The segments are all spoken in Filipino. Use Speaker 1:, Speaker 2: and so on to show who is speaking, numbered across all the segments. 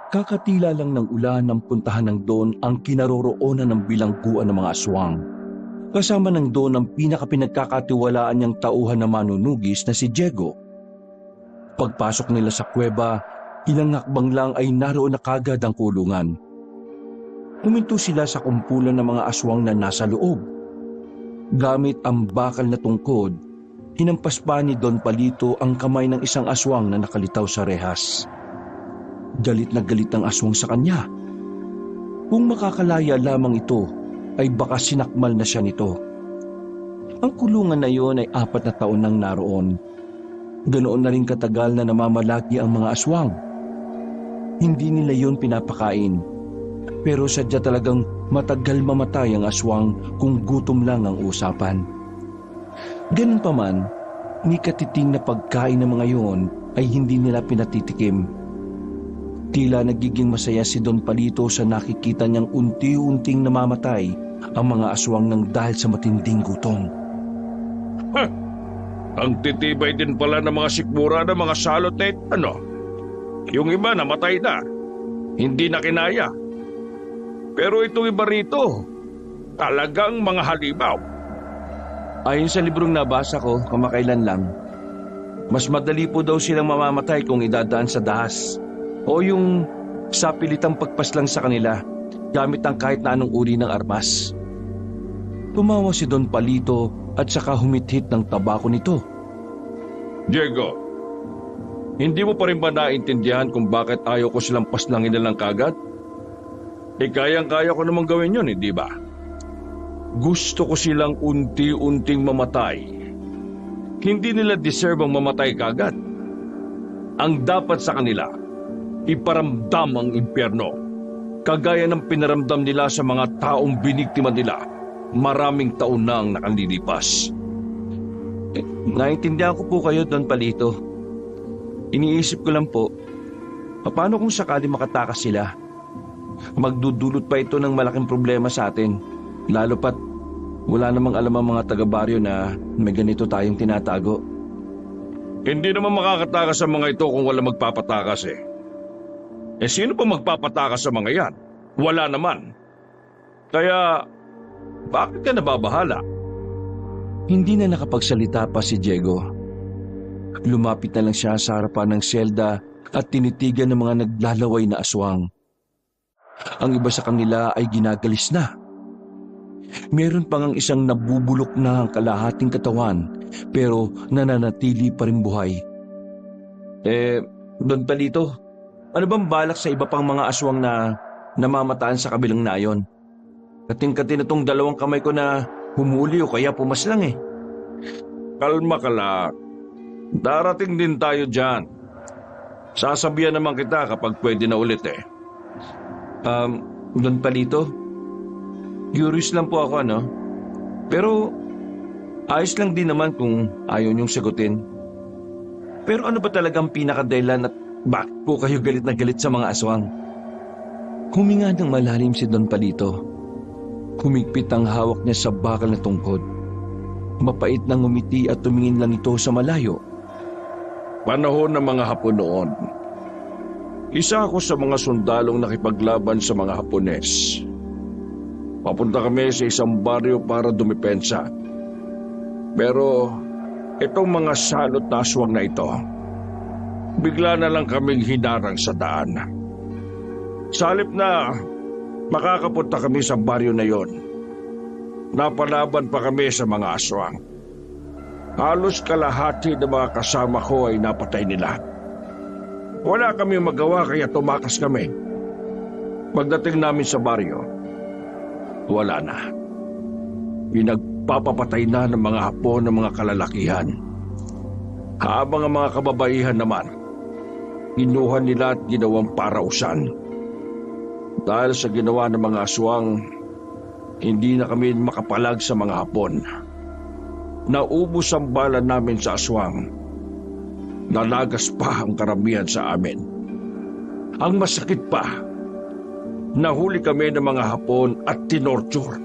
Speaker 1: Kakatila lang ng ulan ng puntahan ng Don ang kinaroroonan ng bilangguan ng mga aswang. Kasama ng Don ang pinakapinagkakatiwalaan niyang tauhan na manunugis na si Diego. Pagpasok nila sa kuweba, ilang hakbang lang ay naroon na kagad ang kulungan. Huminto sila sa kumpulan ng mga aswang na nasa loob. Gamit ang bakal na tungkod, hinampas pa ni Don Palito ang kamay ng isang aswang na nakalitaw sa rehas. Galit na galit ang aswang sa kanya. Kung makakalaya lamang ito, ay baka sinakmal na siya nito. Ang kulungan na iyon ay 4 na taon nang naroon. Ganoon na rin katagal na namamalagi ang mga aswang. Hindi nila iyon pinapakain. Pero sadya talagang matagal mamatay ang aswang kung gutom lang ang usapan. Ganun pa man, ni katiting na pagkain ng mga iyon ay hindi nila pinatitikim. Tila nagiging masaya si Don Palito sa nakikita niyang unti-unting namamatay ang mga aswang ng dahil sa matinding gutom.
Speaker 2: Ang titibay din pala ng mga sikmura ng mga salotete, ano? Yung iba namatay na. Hindi na kinaya. Pero itong iba rito, talagang mga halimaw.
Speaker 1: Ayon sa librong nabasa ko kamakailan lang, mas madali po daw silang mamamatay kung idadaan sa dahas o yung sa pilitang pagpaslang sa kanila gamit ang kahit na anong uri ng armas. Tumawa si Don Palito at saka humithit ng tabako nito.
Speaker 2: Diego, hindi mo pa rin ba naintindihan kung bakit ayaw ko silang paslangin na lang kagad? Kayang-kaya ko namang gawin yun, hindi ba? Gusto ko silang unti-unting mamatay. Hindi nila deserve ang mamatay kagad. Ang dapat sa kanila, iparamdam ang impyerno. Kagaya ng pinaramdam nila sa mga taong biniktima nila, maraming taon na ang nakalilipas.
Speaker 1: Naintindihan ko po kayo, Don Palito. Iniisip ko lang po, paano kung sakali makatakas sila? Magdudulot pa ito ng malaking problema sa atin, lalo pat wala namang alam ang mga taga-baryo na may ganito tayong tinatago.
Speaker 2: Hindi naman makakatakas sa mga ito kung wala magpapatakas eh. Sino pa magpapatakas sa mga yan? Wala naman. Kaya, bakit ka nababahala?
Speaker 1: Hindi na nakapagsalita pa si Diego. Lumapit na lang siya sa harapan ng selda at tinitigan ng mga naglalaway na aswang. Ang iba sa kanila ay ginagalis na. Meron pang ang isang nabubulok na ang kalahating katawan pero nananatili pa rin buhay. Don Palito, ano bang balak sa iba pang mga aswang na namamataan sa kabilang nayon? Kating-kati na tong 2 kamay ko na humuli o kaya pumaslang eh.
Speaker 2: Kalma ka lang. Darating din tayo dyan. Sasabihan naman kita kapag pwede na ulit eh.
Speaker 1: Don Palito, curious lang po ako ano. Pero ayos lang din naman kung ayaw niyong sagutin. Pero ano ba talagang pinakadahilan at bakit po kayo galit na galit sa mga aswang? Huminga ng malalim si Don Palito. Humigpit ang hawak niya sa bakal na tungkod. Mapait nang ngumiti at tumingin lang ito sa malayo.
Speaker 2: Panahon ng mga Hapon noon. Isa ako sa mga sundalong nakipaglaban sa mga Hapones. Papunta kami sa isang baryo para dumepensa. Pero itong mga salot na aswang na ito, bigla na lang kaming hinarang sa daan. Sa halip na makakapunta kami sa baryo na yon, napalaban pa kami sa mga aswang. Halos kalahati ng mga kasama ko ay napatay nila. Wala kami magawa kaya tumakas kami. Pagdating namin sa baryo, wala na. Pinagpapapatay na ng mga Hapon ng mga kalalakihan. Habang ang mga kababaihan naman, kinuha nila at ginawang parausan. Dahil sa ginawa ng mga aswang, hindi na kami makapalag sa mga Hapon. Naubos ang bala namin sa aswang. Nalagas pa ang karamihan sa amin. Ang masakit pa, nahuli kami ng mga Hapon at tinorture.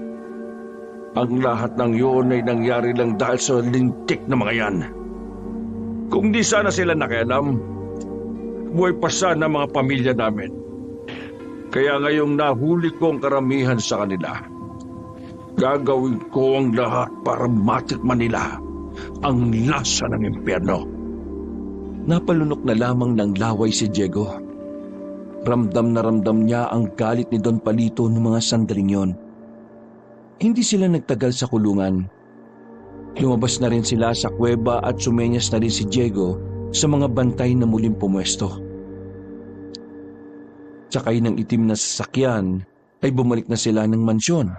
Speaker 2: Ang lahat ng yun ay nangyari lang dahil sa lintik na mga yan. Kung di sana sila nakialam, buhay pa sana mga pamilya namin. Kaya ngayong nahuli ko ang karamihan sa kanila, gagawin ko ang lahat para matikman nila ang lasa ng impyerno.
Speaker 1: Napalunok na lamang ng laway si Diego. Ramdam na ramdam niya ang galit ni Don Palito noong mga sandaling yon. Hindi sila nagtagal sa kulungan. Lumabas na rin sila sa kuweba at sumenyas na rin si Diego sa mga bantay na muling pumwesto. Sakay ng itim na sasakyan ay bumalik na sila ng mansyon.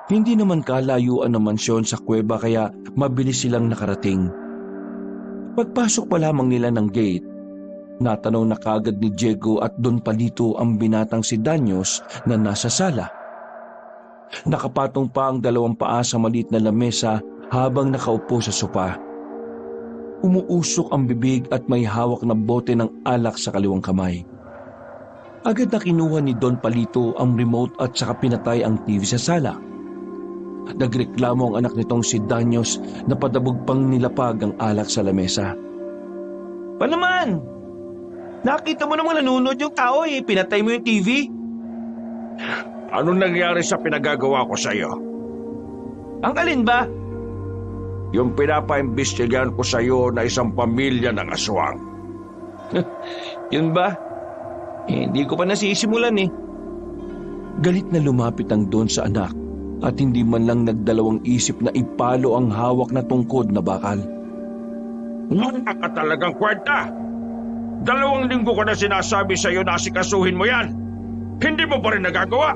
Speaker 1: Hindi naman kalayuan ng mansyon sa kuweba kaya mabilis silang nakarating. Pagpasok pa lamang nila ng gate, natanaw na kagad ni Diego at Don Palito ang binatang si Danyos na nasa sala. Nakapatong pa ang dalawang paa sa maliit na lamesa habang nakaupo sa sopa. Umuusok ang bibig at may hawak na bote ng alak sa kaliwang kamay. Agad na kinuha ni Don Palito ang remote at saka pinatay ang TV sa sala. Nagreklamo ang anak nitong si Danyos na padabog pang nilapag ang alak sa lamesa.
Speaker 3: Pa naman? Nakita mo naman nanonood yung tao pinatay mo yung TV?
Speaker 2: Anong nangyari sa pinagagawa ko sa iyo?
Speaker 3: Ang alin ba?
Speaker 2: Yung pinapaimbestigahan ko sa iyo na isang pamilya ng aswang.
Speaker 3: Yun ba? Hindi ko pa nasisimulan
Speaker 1: Galit na lumapit ang Don sa anak at hindi man lang nagdalawang isip na ipalo ang hawak na tungkod na bakal.
Speaker 2: Wala ka talagang kwenta! 2 linggo ko na sinasabi sa iyo na asikasuhin mo yan. Hindi mo pa rin nagagawa.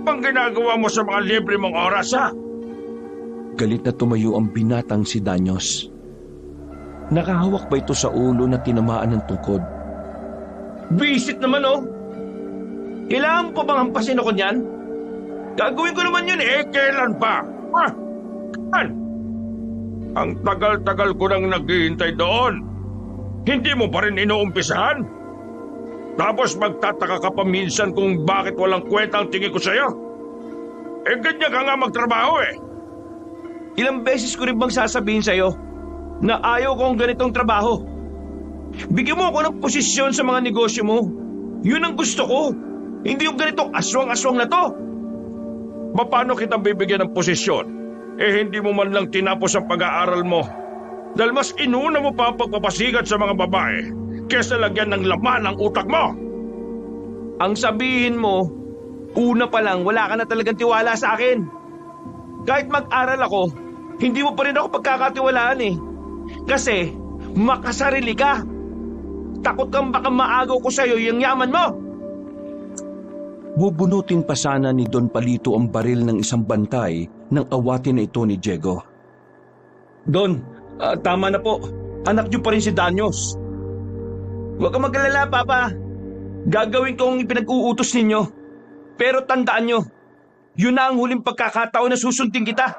Speaker 2: Ang ginagawa mo sa mga libre mong oras, ha?
Speaker 1: Galit na tumayo ang binatang si Danyos. Nakahawak ba ito sa ulo na tinamaan ng tungkod?
Speaker 3: Visit naman Kailangan ko bang hampasin ako niyan? Gagawin ko naman yun
Speaker 2: Kailan pa? Ang tagal-tagal ko nang naghihintay doon. Hindi mo pa rin inuumpisahan? Tapos magtataka ka pa minsan kung bakit walang kwenta ang tingin ko sa'yo? Ganyan ka nga magtrabaho
Speaker 3: Ilang beses ko rin bang sasabihin sa'yo na ayaw ko ang ganitong trabaho? Bigyan mo ako ng posisyon sa mga negosyo mo. Yun ang gusto ko. Hindi yung ganitong aswang-aswang na to.
Speaker 2: Paano kita bibigyan ng posisyon? Hindi mo man lang tinapos ang pag-aaral mo. Dahil mas inuna mo pa ang pagpapasikat sa mga babae kesa lagyan ng laman ang utak mo.
Speaker 3: Ang sabihin mo, una pa lang wala ka na talagang tiwala sa akin. Kahit mag-aral ako, hindi mo pa rin ako pagkakatiwalaan Kasi makasarili ka. Takot kang baka maagaw ko sa'yo yung yaman mo.
Speaker 1: Bubunutin pa sana ni Don Palito ang baril ng isang bantay nang awatin na ito ni Diego.
Speaker 3: Don, tama na po. Anak niyo pa rin si Danyos. Huwag kang mag-alala, Papa. Gagawin ko ang ipinag-uutos ninyo. Pero tandaan nyo, yun na ang huling pagkakataon na susundin kita.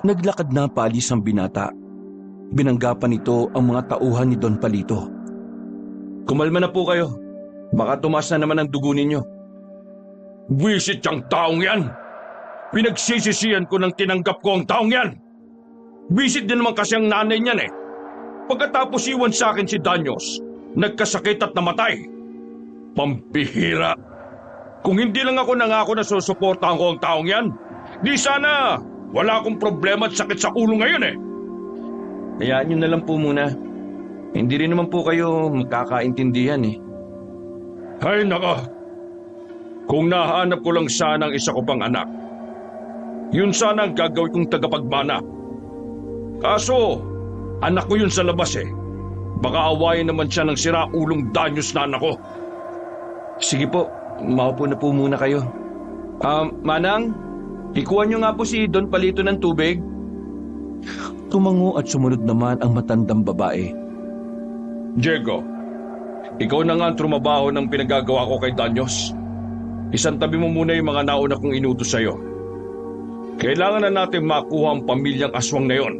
Speaker 1: Naglakad na paalis ang binata. Binanggapan nito ang mga tauhan ni Don Palito.
Speaker 3: Kumalma na po kayo. Baka tumaas na naman ang dugo ninyo.
Speaker 2: Wisit yung taong yan! Pinagsisisihan ko nang tinanggap ko ang taong yan! Wisit din naman kasi ang nanay niyan Pagkatapos iwan sa akin si Danyos, nagkasakit at namatay. Pampihira! Kung hindi lang ako nangako na susuportahan ko ang taong yan, di sana wala akong problema at sakit sa ulo ngayon
Speaker 3: Hayaan nyo na lang po muna. Hindi rin naman po kayo magkakaintindihan
Speaker 2: Ay nako! Kung nahanap ko lang sana ang isa ko pang anak, yun sana ang gagawin kong tagapagmana. Kaso, anak ko yun sa labas Baka awayin naman siya ng siraulong Danyos na anak ko.
Speaker 3: Sige po, maupo na po muna kayo. Manang, ikuha nyo nga po si Don Palito ng tubig.
Speaker 1: Tumango at sumunod naman ang matandang babae.
Speaker 2: Diego, ikaw na nga ang trumabaho ng pinagagawa ko kay Danyos. Isang tabi mo muna yung mga nauna kong inutos sa'yo. Kailangan na natin makuha ang pamilyang aswang na yon.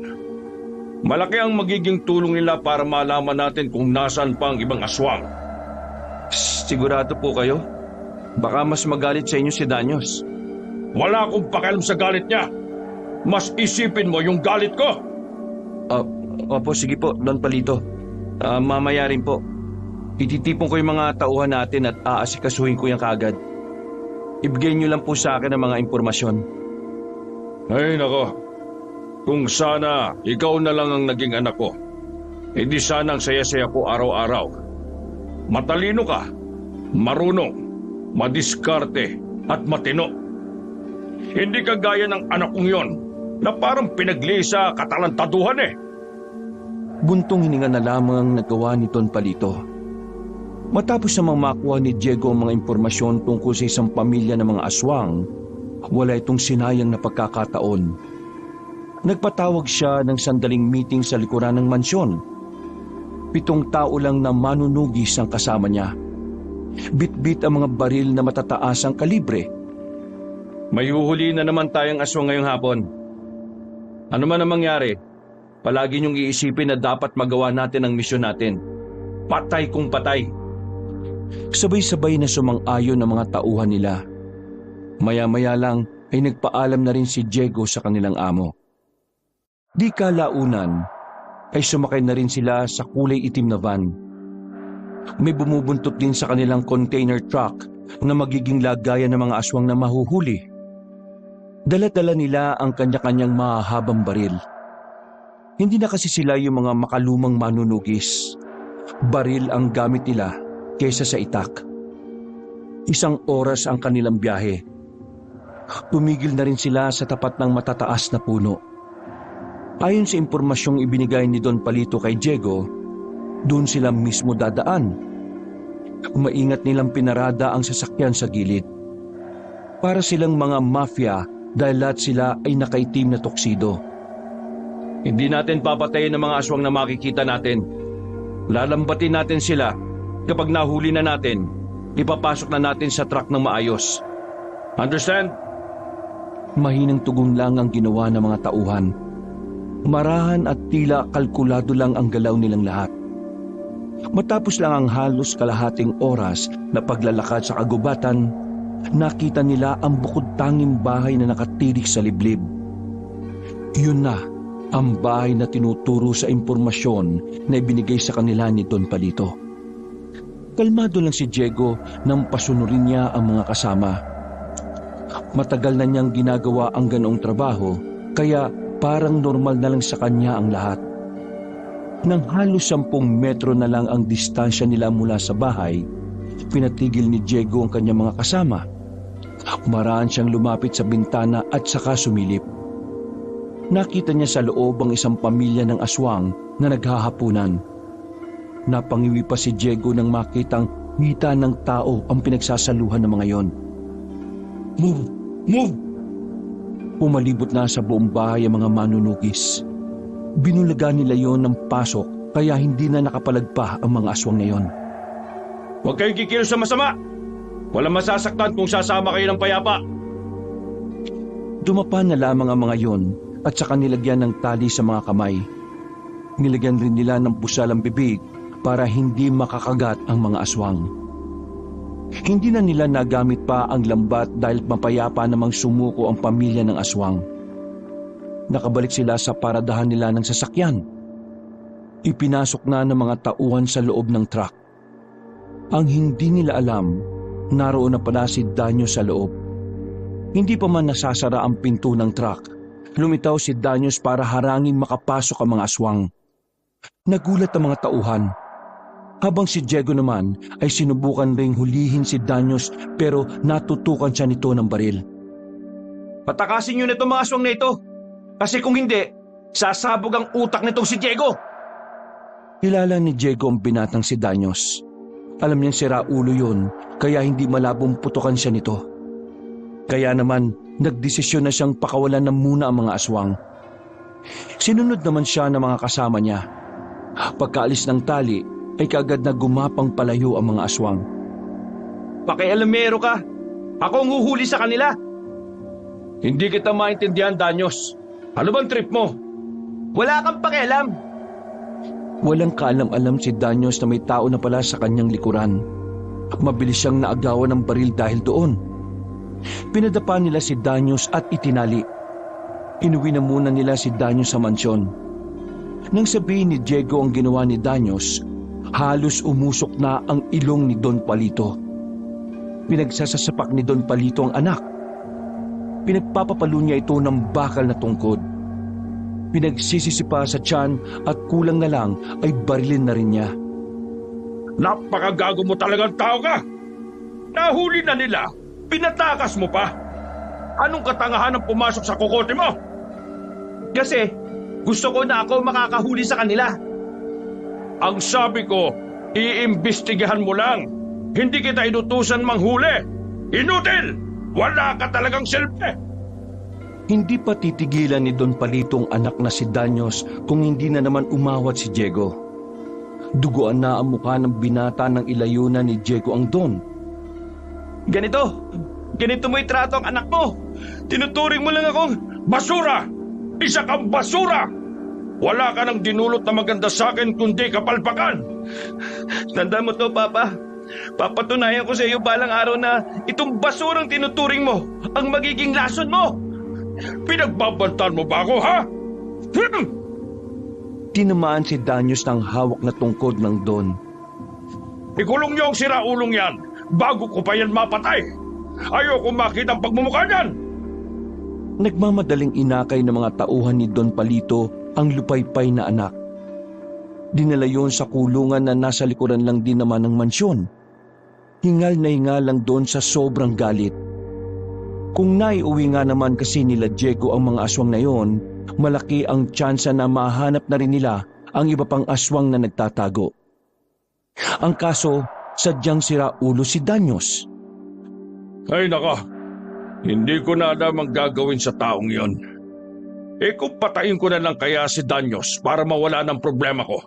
Speaker 2: Malaki ang magiging tulong nila para malaman natin kung nasaan pa ang ibang aswang.
Speaker 3: Sigurado po kayo? Baka mas magalit sa inyo si Danyos.
Speaker 2: Wala akong pakialam sa galit niya. Mas isipin mo yung galit ko.
Speaker 3: Opo, sige po, Don Palito. Mamaya rin po. Ititipon ko yung mga tauhan natin at aasikasuhin ko yan kaagad. Ibigay niyo lang po sa akin ang mga impormasyon.
Speaker 2: Ay nako, kung sana ikaw na lang ang naging anak ko, hindi sana ang saya-saya ko araw-araw. Matalino ka, marunong, madiskarte at matino. Hindi ka gaya ng anak kong yon na parang pinagli sa katalantaduhan eh.
Speaker 1: Buntong hininga na lamang ang nagawa ni Don Palito. Matapos namang makuha ni Diego ang mga impormasyon tungkol sa isang pamilya ng mga aswang, wala itong sinayang na pagkakataon. Nagpatawag siya ng sandaling meeting sa likuran ng mansyon. 7 tao lang na manunugis ang kasama niya. Bit-bit ang mga baril na matataas ang kalibre.
Speaker 3: May huhuli na naman tayong aswang ngayong hapon. Ano man ang mangyari, palagi niyong iisipin na dapat magawa natin ang misyon natin. Patay kung patay.
Speaker 1: Sabay-sabay na sumang-ayon ang mga tauhan nila. Maya-maya lang ay nagpaalam na rin si Diego sa kanilang amo. Di kalaunan ay sumakay na rin sila sa kulay itim na van. May bumubuntot din sa kanilang container truck na magiging lagayan ng mga aswang na mahuhuli. Dala-dala nila ang kanya-kanyang mahahabang baril. Hindi na kasi sila yung mga makalumang manunugis. Baril ang gamit nila kaysa sa itak. 1 oras ang kanilang biyahe. Tumigil na rin sila sa tapat ng matataas na puno. Ayon sa impormasyong ibinigay ni Don Palito kay Diego, doon sila mismo dadaan. Maingat nilang pinarada ang sasakyan sa gilid. Para silang mga mafia dahil lahat sila ay nakaitim na tuksido.
Speaker 3: Hindi natin papatayin ang mga aswang na makikita natin. Lalambatin natin sila. Kapag nahuli na natin, ipapasok na natin sa truck ng maayos. Understand?
Speaker 1: Mahinang tugon lang ang ginawa ng mga tauhan. Marahan at tila kalkulado lang ang galaw nilang lahat. Matapos lang ang halos kalahating oras na paglalakad sa kagubatan, nakita nila ang bukod-tanging bahay na nakatirik sa liblib. Yun na ang bahay na tinuturo sa impormasyon na ibinigay sa kanila ni Don Palito. Kalmado lang si Diego nang pasunurin niya ang mga kasama. Matagal na niyang ginagawa ang ganoong trabaho, kaya parang normal na lang sa kanya ang lahat. Nang halos 10 metro na lang ang distansya nila mula sa bahay, pinatigil ni Diego ang kanyang mga kasama. Maraan siyang lumapit sa bintana at saka sumilip. Nakita niya sa loob ang isang pamilya ng aswang na naghahapunan. Napangiwi pa si Diego nang makitang hita ng tao ang pinagsasaluhan ng mga yon. Move! Move! Pumalibot na sa buong bahay ang mga manunugis. Binulaga nila yon ng pasok kaya hindi na nakapalagpa ang mga aswang na yon.
Speaker 3: Huwag kayong kikilos sa masama! Walang masasaktan kung sasama kayo ng payapa!
Speaker 1: Dumapa na lamang ang mga yon at saka nilagyan ng tali sa mga kamay. Nilagyan rin nila ng pusal ang bibig para hindi makakagat ang mga aswang. Hindi na nila nagamit pa ang lambat dahil mapayapa namang sumuko ang pamilya ng aswang. Nakabalik sila sa paradahan nila ng sasakyan. Ipinasok na ng mga tauhan sa loob ng truck. Ang hindi nila alam, naroon na pala si Danyos sa loob. Hindi pa man nasasara ang pinto ng truck, lumitaw si Danyos para harangin makapasok ang mga aswang. Nagulat ang mga tauhan. Habang si Diego naman ay sinubukan ring hulihin si Danyos pero natutukan siya nito ng baril.
Speaker 3: Patakasin niyo na itong mga aswang na ito. Kasi kung hindi, sasabog ang utak nitong si Diego.
Speaker 1: Kilala ni Diego ang binatang si Danyos. Alam niyang sira ulo yun kaya hindi malabong putukan siya nito. Kaya naman nagdesisyon na siyang pakawalan na muna ang mga aswang. Sinunod naman siya ng mga kasama niya. Pagkaalis ng tali ay kaagad na gumapang palayo ang mga aswang.
Speaker 3: Pakialamero ka. Ako ang huhuli sa kanila. Hindi kita maintindihan, Danyos. Ano bang trip mo? Wala kang pakialam.
Speaker 1: Walang kaalam-alam si Danyos na may tao na pala sa kanyang likuran. Mabilis siyang naagawan ng baril dahil doon. Pinadapa nila si Danyos at itinali. Inuwi na muna nila si Danyos sa mansyon. Nang sabihin ni Diego ang ginawa ni Danyos, Halos umusok na ang ilong ni Don Palito. Pinagsasasapak ni Don Palito ang anak. Pinagpapapalo niya ito ng bakal na tungkod. Pinagsisisipa sa tiyan at kulang na lang ay barilin na rin niya.
Speaker 2: Napakagago mo talagang tao ka! Nahuli na nila, pinatakas mo pa! Anong katangahan ang pumasok sa kukote mo?
Speaker 3: Kasi gusto ko na ako makakahuli sa kanila.
Speaker 2: Ang sabi ko, iimbestigahan mo lang. Hindi kita inutusan manghuli. Inutil! Wala ka talagang silbi!
Speaker 1: Hindi pa titigilan ni Don Palito ang anak na si Danyos kung hindi na naman umawat si Diego. Duguan na ang mukha ng binata ng ilayunan ni Diego ang Don.
Speaker 3: Ganito mo itrato ang anak mo. Tinuturing mo lang akong
Speaker 2: Basura! Isa kang basura! Wala ka nang dinulot na maganda sa akin kundi kapalpakan!
Speaker 3: Tandaan mo to, Papa. Papatunayan ko sa iyo balang araw na itong basurang tinuturing mo ang magiging lason mo.
Speaker 2: Pinagbabantan mo ba ako, ha?
Speaker 1: Tinamaan si Danyos ng hawak na tungkod ng Don.
Speaker 2: Ikulong niyo ang siraulong yan bago ko pa yan mapatay. Ayoko makita ang pagmumukha niyan.
Speaker 1: Nagmamadaling inakay ng mga tauhan ni Don Palito ang lupaypay na anak. Dinala yon sa kulungan na nasa likuran lang din naman ng mansyon. Hingal na hingal lang doon sa sobrang galit. Kung naiuwi nga naman kasi nila Diego ang mga aswang na yon, malaki ang tsansa na mahanap na rin nila ang iba pang aswang na nagtatago. Ang kaso, sadyang sira ulo si Danyos.
Speaker 2: Ay naka, hindi ko na alam ang gagawin sa taong yon. Kung patayin ko na lang kaya si Danyos para mawala ng problema ko.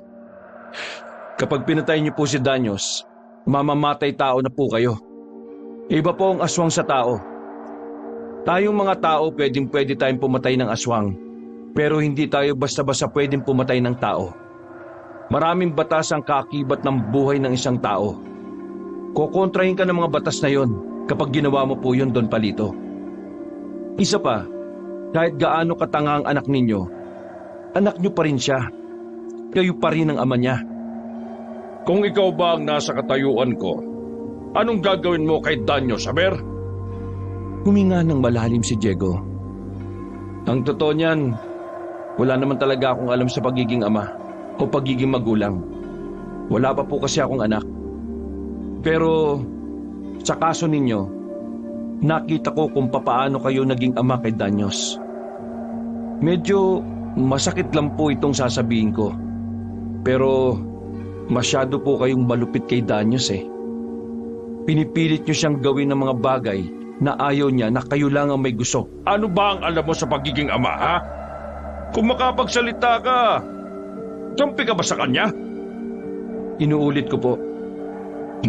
Speaker 1: Kapag pinatay niyo po si Danyos, mamamatay tao na po kayo. Iba po ang aswang sa tao. Tayong mga tao pwede tayong pumatay ng aswang, pero hindi tayo basta-basta pwedeng pumatay ng tao. Maraming batas ang kaakibat ng buhay ng isang tao. Kokontrahin ka ng mga batas na yon kapag ginawa mo po yun, Don Palito. Isa pa, kahit gaano katanga ang anak ninyo, anak nyo pa rin siya. Kayo pa rin ang ama niya.
Speaker 2: Kung ikaw ba ang nasa katayuan ko, anong gagawin mo kay Danyos, Aber?
Speaker 1: Huminga ng malalim si Diego. Ang totoo niyan, wala naman talaga akong alam sa pagiging ama o pagiging magulang. Wala pa po kasi akong anak. Pero sa kaso ninyo, nakita ko kung papaano kayo naging ama kay Danyos. Medyo masakit lang po itong sasabihin ko. Pero masyado po kayong malupit kay Danyos eh. Pinipilit niyo siyang gawin ng mga bagay na ayaw niya na kayo lang ang may gusto.
Speaker 2: Ano ba ang alam mo sa pagiging ama, ha? Kung makapagsalita ka, tumpi ka ba sa kanya?
Speaker 1: Inuulit ko po,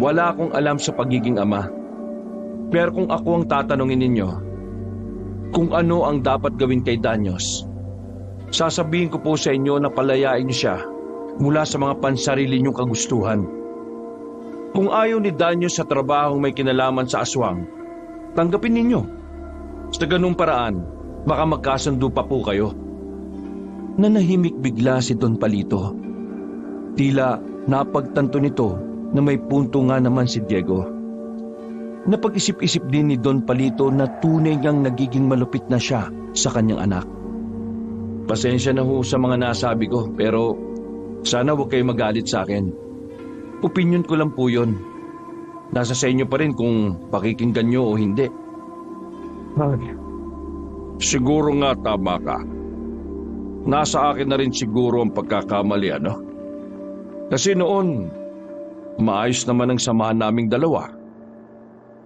Speaker 1: wala akong alam sa pagiging ama. Pero kung ako ang tatanungin ninyo, kung ano ang dapat gawin kay Danyos, sasabihin ko po sa inyo na palayain niyo siya mula sa mga pansarili niyong kagustuhan. Kung ayaw ni Danyos sa trabahong may kinalaman sa aswang, tanggapin ninyo. Sa ganung paraan, baka magkasundo pa po kayo. Nanahimik bigla si Don Palito. Tila napagtanto nito na may punto nga naman si Diego. Napag-isip-isip din ni Don Palito na tunay niyang nagiging malupit na siya sa kanyang anak. Pasensya na ho sa mga nasabi ko, pero sana huwag kayo magalit sa akin. Opinyon ko lang po yun. Nasa sa inyo pa rin kung pakikinggan nyo o hindi.
Speaker 2: Siguro nga tama ka. Nasa akin na rin siguro ang pagkakamali, ano? Kasi noon, maayos naman ang samahan naming dalawa.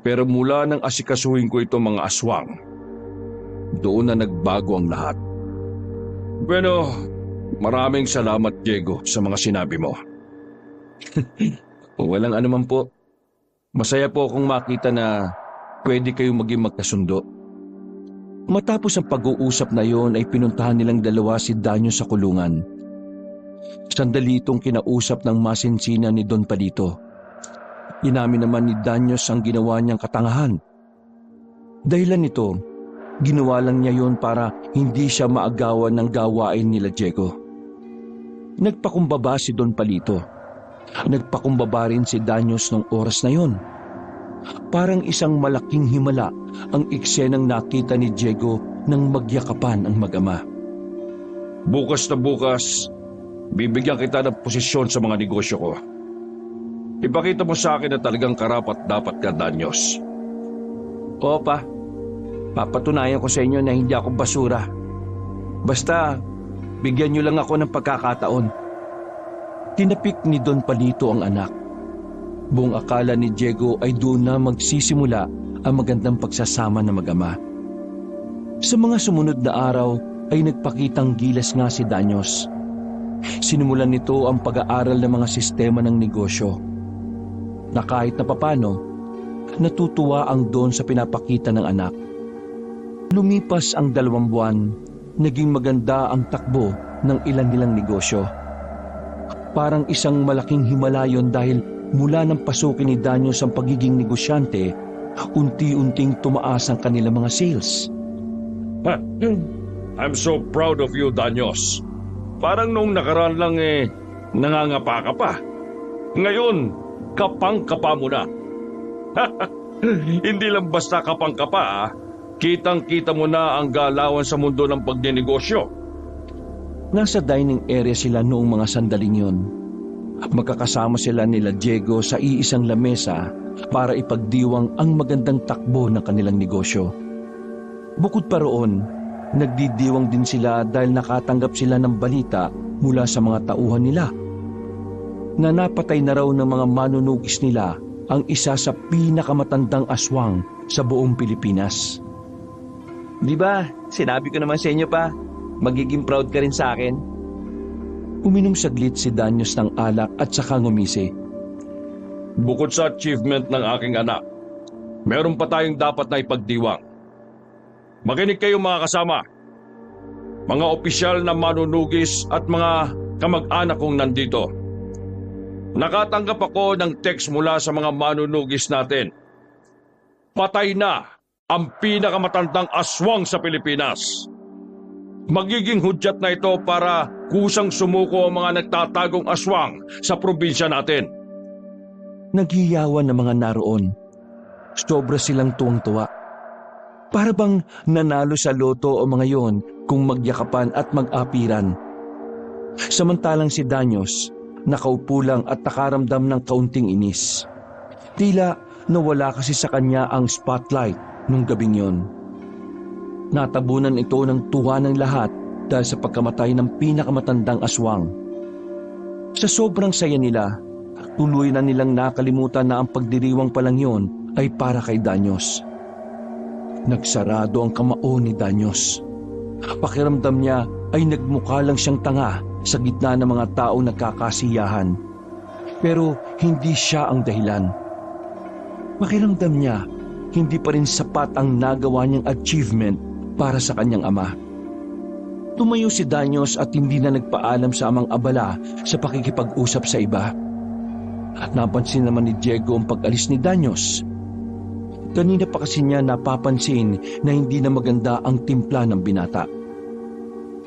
Speaker 2: Pero mula nang asikasuhin ko itong mga aswang, doon na nagbago ang lahat. Bueno, maraming salamat, Diego, sa mga sinabi mo.
Speaker 1: Walang anuman po. Masaya po akong makita na pwede kayong maging magkasundo. Matapos ang pag-uusap na yon ay pinuntahan nilang dalawa si Danyos sa kulungan. Sandali itong kinausap ng masinsina ni Don Palito. Inamin naman ni Danyos ang ginawa niyang katangahan. Dahilan nito, ginawa lang niya yon para hindi siya maagawan ng gawain nila Diego. Nagpakumbaba si Don Palito. Nagpakumbaba rin si Danyos nung oras na yon. Parang isang malaking himala ang eksenang nakita ni Diego nang magyakapan ang mag-ama.
Speaker 2: Bukas na bukas, bibigyan kita ng posisyon sa mga negosyo ko. Ipakita mo sa akin na talagang karapat dapat ka, Danyos.
Speaker 1: Oo pa, papatunayan ko sa inyo na hindi ako basura. Basta, bigyan niyo lang ako ng pagkakataon. Tinapik ni Don Palito ang anak. Buong akala ni Diego ay doon na magsisimula ang magandang pagsasama ng mag-ama. Sa mga sumunod na araw ay nagpakitang gilas nga si Danyos. Sinimulan nito ang pag-aaral ng mga sistema ng negosyo. Na kahit na papano, natutuwa ang Don sa pinapakita ng anak. Lumipas ang 2 buwan, naging maganda ang takbo ng ilan nilang negosyo. Parang isang malaking himalayon dahil mula nang pasukin ni Danyos ang pagiging negosyante, unti-unting tumaas ang kanilang mga sales.
Speaker 2: I'm so proud of you, Danyos. Parang nung nakaraan lang nangangapa ka pa. Ngayon, kapang-kapa mo na. Hindi lang basta kapang-kapa, kitang-kita mo na ang galawan sa mundo ng pagninegosyo.
Speaker 1: Nasa dining area sila noong mga sandaling yun. Magkakasama sila nila Diego sa iisang lamesa para ipagdiwang ang magandang takbo ng kanilang negosyo. Bukod pa roon, nagdidiwang din sila dahil nakatanggap sila ng balita mula sa mga tauhan nila na napatay na raw ng mga manunugis nila ang isa sa pinakamatandang aswang sa buong Pilipinas.
Speaker 3: Di ba, sinabi ko naman sa inyo pa, magiging proud ka rin sa akin.
Speaker 1: Uminom saglit si Danyos ng alak at saka ngumisi.
Speaker 2: Bukod sa achievement ng aking anak, meron pa tayong dapat na ipagdiwang. Makinig kayo mga kasama, mga opisyal na manunugis at mga kamag-anak kong nandito. Nakatanggap ako ng text mula sa mga manunugis natin. Patay na ang pinakamatandang aswang sa Pilipinas. Magiging hudyat na ito para kusang sumuko ang mga nagtatagong aswang sa probinsya natin.
Speaker 1: Naghiyawan ng mga naroon. Sobra silang tuwang-tuwa. Para bang nanalo sa loto o mga yon kung magyakapan at mag-apiran. Samantalang si Danyos, nakaupo lang at nakaramdam ng kaunting inis. Tila nawala kasi sa kanya ang spotlight nung gabing yon. Natabunan ito ng tuwa ng lahat dahil sa pagkamatay ng pinakamatandang aswang. Sa sobrang saya nila, tuloy na nilang nakalimutan na ang pagdiriwang pa lang yon ay para kay Danyos. Nagsarado ang kamao ni Danyos. Pakiramdam niya ay nagmukha lang siyang tanga sa gitna ng mga taong nagkakasiyahan. Pero hindi siya ang dahilan. Pakiramdam niya, hindi pa rin sapat ang nagawa niyang achievement para sa kanyang ama. Tumayo si Danyos at hindi na nagpaalam sa amang abala sa pakikipag-usap sa iba. At napansin naman ni Diego ang pag-alis ni Danyos. Kanina pa kasi niya napapansin na hindi na maganda ang timpla ng binata.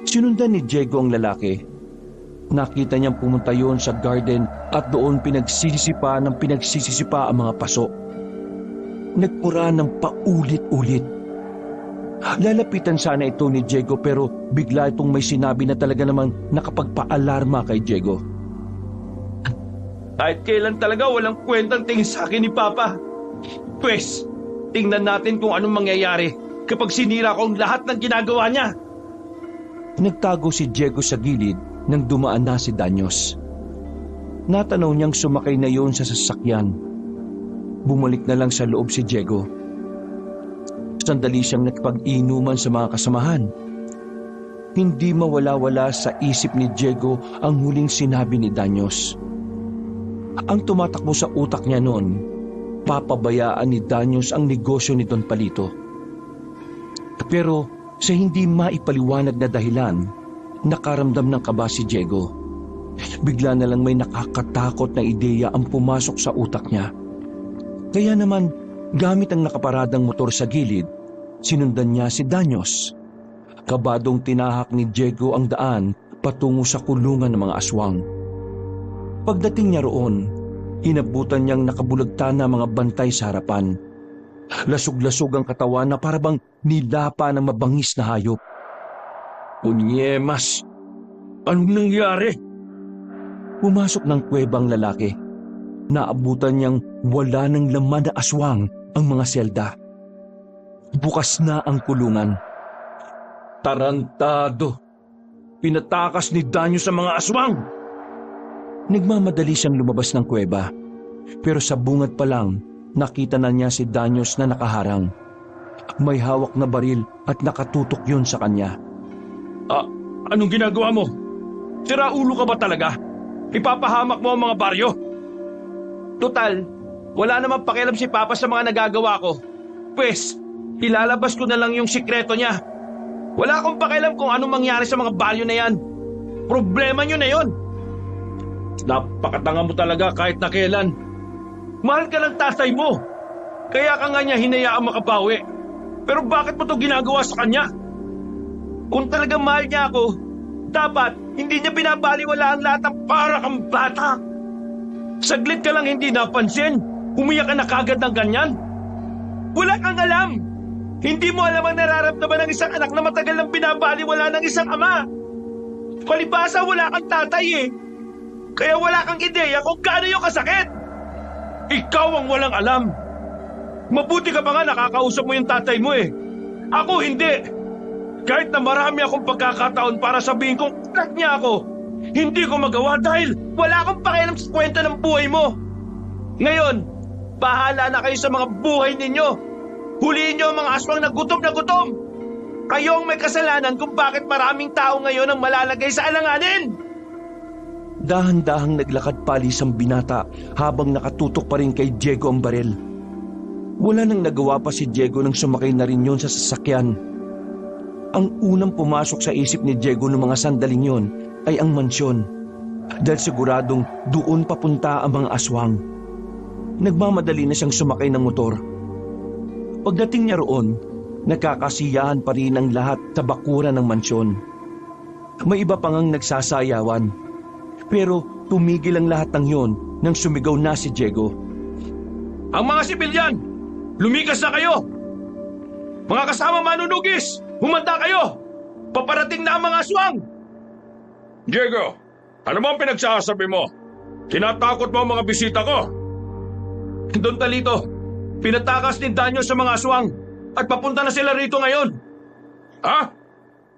Speaker 1: Sinundan ni Diego ang lalaki. Nakita niyang pumunta yon sa garden at doon pinagsisisipa ang mga paso. Nagpura ng paulit-ulit. Lalapitan sana ito ni Diego pero bigla itong may sinabi na talaga namang nakapagpa-alarma kay Diego.
Speaker 3: Kahit kailan talaga walang kwentang tingin sa akin ni Papa. Pwes, tingnan natin kung anong mangyayari kapag sinira ko ang lahat ng ginagawa niya.
Speaker 1: Nagtago si Diego sa gilid nang dumaan na si Danyos. Natanaw niyang sumakay na yon sa sasakyan. Bumalik na lang sa loob si Diego. Sandali siyang nakipag-inuman sa mga kasamahan. Hindi mawala-wala sa isip ni Diego ang huling sinabi ni Danyos. Ang tumatakbo sa utak niya noon, papabayaan ni Danyos ang negosyo ni Don Palito. Pero sa hindi maipaliwanag na dahilan, nakaramdam ng kaba si Diego. Bigla na lang may nakakatakot na ideya ang pumasok sa utak niya. Kaya naman, gamit ang nakaparadang motor sa gilid, sinundan niya si Danyos. Kabadong tinahak ni Diego ang daan patungo sa kulungan ng mga aswang. Pagdating niya roon, inabutan niyang nakabulagta na mga bantay sa harapan. Lasog-lasog ang katawan na parabang nilapa ng mabangis na hayop.
Speaker 2: Unyemas, anong nangyari?
Speaker 1: Pumasok ng kuwebang lalaki. Naabutan niyang wala ng laman na aswang ang mga selda. Bukas na ang kulungan.
Speaker 2: Tarantado! Pinatakas ni Danyo sa mga aswang!
Speaker 1: Nagmamadali siyang lumabas ng kuweba. Pero sa bungad pa lang, nakita na niya si Danyos na nakaharang. May hawak na baril at nakatutok yun sa kanya.
Speaker 2: Anong ginagawa mo? Sira ulo ka ba talaga? Ipapahamak mo ang mga baryo?
Speaker 3: Total, wala namang pakialam si Papa sa mga nagagawa ko. Pwes, ilalabas ko na lang yung sikreto niya. Wala akong pakialam kung anong mangyari sa mga baryo na yan. Problema nyo na yon.
Speaker 2: Napakatanga mo talaga kahit na kailan.
Speaker 3: Mahal ka ng tatay mo. Kaya ka nga niya hinayaang makabawi. Pero bakit mo to ginagawa sa kanya? Kung talagang mahal niya ako, dapat hindi niya binabaliwala ang lahat ng para kang bata. Saglit ka lang hindi napansin. Umiyak ka na kagad ng ganyan. Wala kang alam. Hindi mo alam ang nararamdaman ng isang anak na matagal nang binabaliwala ng isang ama. Palibasa wala kang tatay eh. Kaya wala kang ideya kung gaano yung kasakit. Ikaw ang walang alam. Mabuti ka pa nga nakakausap mo yung tatay mo eh. Ako hindi. Kahit na marami akong pagkakataon para sabihin kong anak niya ako, hindi ko magawa dahil wala akong pakialam sa kwenta ng buhay mo. Ngayon, bahala na kayo sa mga buhay ninyo. Huliin niyo ang mga aswang na gutom na gutom. Kayo ang may kasalanan kung bakit maraming tao ngayon ang malalagay sa alanganin.
Speaker 1: Dahan-dahang naglakad palis ang binata habang nakatutok pa rin kay Diego ang baril. Wala nang nagawa pa si Diego nang sumakay na rin yun sa sasakyan. Ang unang pumasok sa isip ni Diego ng mga sandaling yon ay ang mansyon dahil siguradong doon papunta ang mga aswang. Nagmamadali na siyang sumakay ng motor. Pagdating niya roon, nagkakasiyahan pa rin ang lahat sa bakuran ng mansyon. May iba pang ang nagsasayawan. Pero tumigil ang lahat ng yon nang sumigaw na si Diego.
Speaker 3: Ang mga sibilyan, lumikas na kayo! Mga kasama manunugis, humanda kayo! Paparating na ang mga aswang!
Speaker 2: Diego, ano bang pinagsasabi mo? Tinatakot mo ang mga bisita ko?
Speaker 3: Don Talito, pinatakas ni Danyo sa mga aswang at papunta na sila rito ngayon.
Speaker 2: Ha?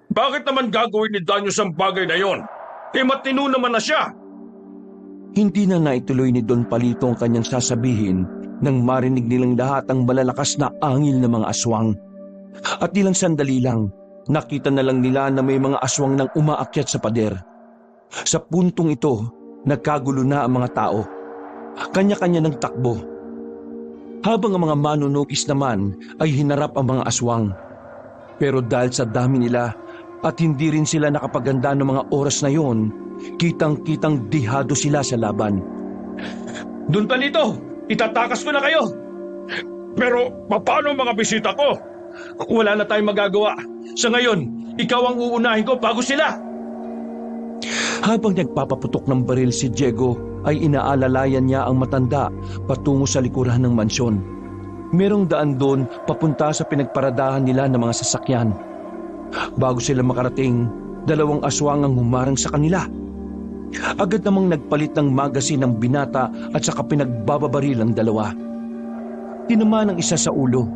Speaker 2: Bakit naman gagawin ni Danyo ang bagay na yon? Matino naman na siya.
Speaker 1: Hindi na naituloy ni Don Palito ang kanyang sasabihin nang marinig nilang lahat ang malalakas na angil ng mga aswang. At ilang sandali lang, nakita na lang nila na may mga aswang nang umaakyat sa pader. Sa puntong ito, nagkagulo na ang mga tao. Kanya-kanya ng takbo. Habang ang mga manunukis naman ay hinarap ang mga aswang. Pero dahil sa dami nila at hindi rin sila nakapaganda ng mga oras na yon, kitang-kitang dihado sila sa laban.
Speaker 3: Don Talito, itatakas ko na kayo!
Speaker 2: Pero paano ang mga bisita ko?
Speaker 3: Wala na tayong magagawa. Sa ngayon, ikaw ang uunahin ko bago sila.
Speaker 1: Habang nagpapaputok ng baril si Diego, ay inaalalayan niya ang matanda patungo sa likuran ng mansyon. Merong daan doon papunta sa pinagparadahan nila ng mga sasakyan. Bago sila makarating, dalawang aswang ang humarang sa kanila. Agad namang nagpalit ng magasin ng binata at saka pinagbababaril ang dalawa. Tinamaan ang isa sa ulo,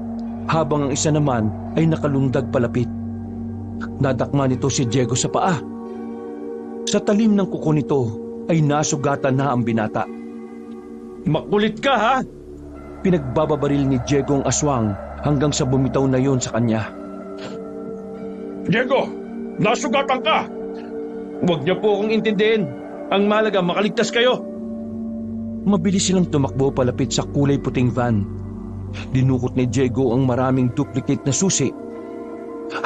Speaker 1: habang ang isa naman ay nakalundag palapit. Nadakma nito si Diego sa paa. Sa talim ng kuko nito ay nasugatan na ang binata.
Speaker 3: Makulit ka ha?
Speaker 1: Pinagbababaril ni Diego ang aswang hanggang sa bumitaw na yon sa kanya.
Speaker 2: Diego, nasugatan ka!
Speaker 3: Huwag niyo po akong intindihin. Ang mahalaga, makaligtas kayo.
Speaker 1: Mabilis silang tumakbo palapit sa kulay puting van. Dinukot ni Diego ang maraming duplicate na susi.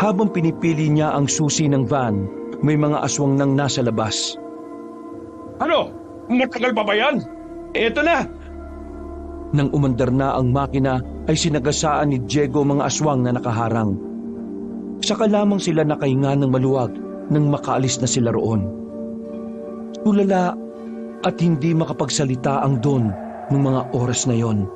Speaker 1: Habang pinipili niya ang susi ng van, may mga aswang nang nasa labas.
Speaker 2: Ano? Matagal pa ba yan?
Speaker 3: Eto na!
Speaker 1: Nang umandar na ang makina, ay sinagasaan ni Diego mga aswang na nakaharang. Saka lamang sila nakahinga ng maluwag nang makaalis na sila roon. Tulala, at hindi makapagsalita ang Don noong mga oras na yon.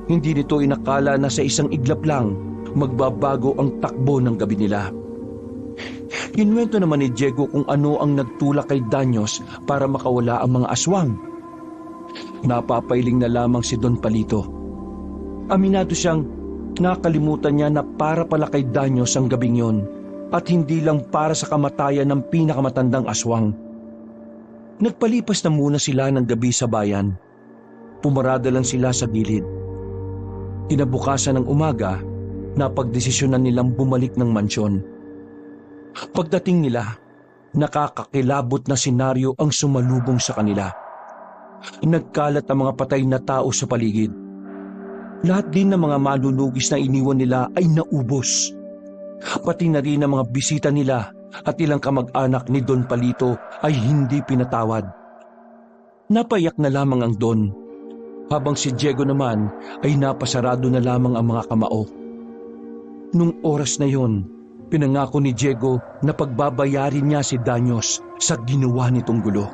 Speaker 1: Hindi nito inakala na sa isang iglap lang magbabago ang takbo ng gabi nila. Kinwento naman ni Diego kung ano ang nagtulak kay Danyos para makawala ang mga aswang. Napapailing na lamang si Don Palito. Aminado siyang nakalimutan niya na para pala kay Danyos ang gabing yon at hindi lang para sa kamatayan ng pinakamatandang aswang. Nagpalipas na muna sila ng gabi sa bayan. Pumarada lang sila sa gilid. Kinabukasan ng umaga, napagdesisyonan nilang bumalik ng mansyon. Pagdating nila, nakakakilabot na senaryo ang sumalubong sa kanila. Nagkalat ang mga patay na tao sa paligid. Lahat din ng mga malulugis na iniwan nila ay naubos. Pati na rin ang mga bisita nila at ilang kamag-anak ni Don Palito ay hindi pinatawad. Napayak na lamang ang Don, habang si Diego naman ay napasarado na lamang ang mga kamao. Nung oras na yon, pinangako ni Diego na pagbabayarin niya si Danyos sa ginawa nitong gulo.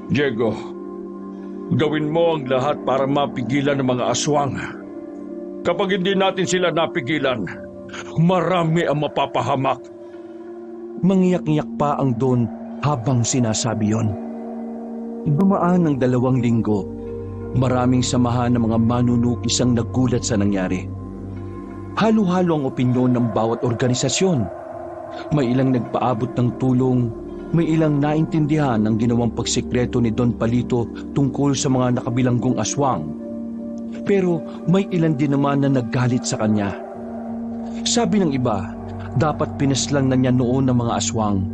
Speaker 2: Diego, gawin mo ang lahat para mapigilan ng mga aswang. Kapag hindi natin sila napigilan, marami ang mapapahamak.
Speaker 1: Mangiyak-ngiyak pa ang Don habang sinasabi yon. Dumaan ng 2 linggo. Maraming samahan ng mga manunukis ang nagulat sa nangyari. Halo-halo ang opinyon ng bawat organisasyon. May ilang nagpaabot ng tulong, may ilang naintindihan ang ginawang pagsikreto ni Don Palito tungkol sa mga nakabilanggong aswang. Pero may ilan din naman na naggalit sa kanya. Sabi ng iba, dapat pinaslang na niya noon ng mga aswang.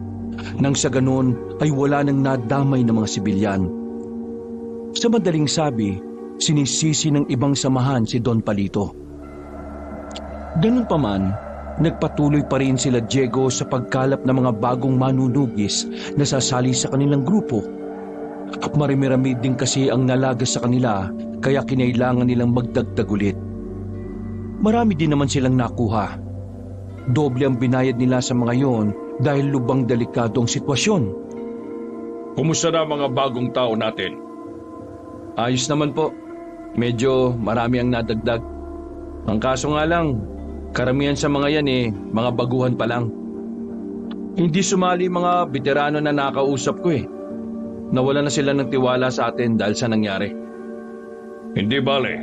Speaker 1: Nang sa ganon ay wala nang nadamay ng mga sibilyan. Sa madaling sabi, sinisisi ng ibang samahan si Don Palito. Ganun pa man, nagpatuloy pa rin sila Diego sa pagkalap ng mga bagong manunugis na sasali sa kanilang grupo. Marami-rami din kasi ang nalagas sa kanila kaya kinailangan nilang magdagdag ulit. Marami din naman silang nakuha. Doble ang binayad nila sa mga yon dahil lubang delikado ang sitwasyon.
Speaker 2: Kumusta na mga bagong tao natin?
Speaker 3: Ayos naman po. Medyo marami ang nadagdag. Ang kaso nga lang, karamihan sa mga yan mga baguhan pa lang. Hindi sumali mga veterano na nakausap ko Nawala na sila ng tiwala sa atin dahil sa nangyari.
Speaker 2: Hindi bale.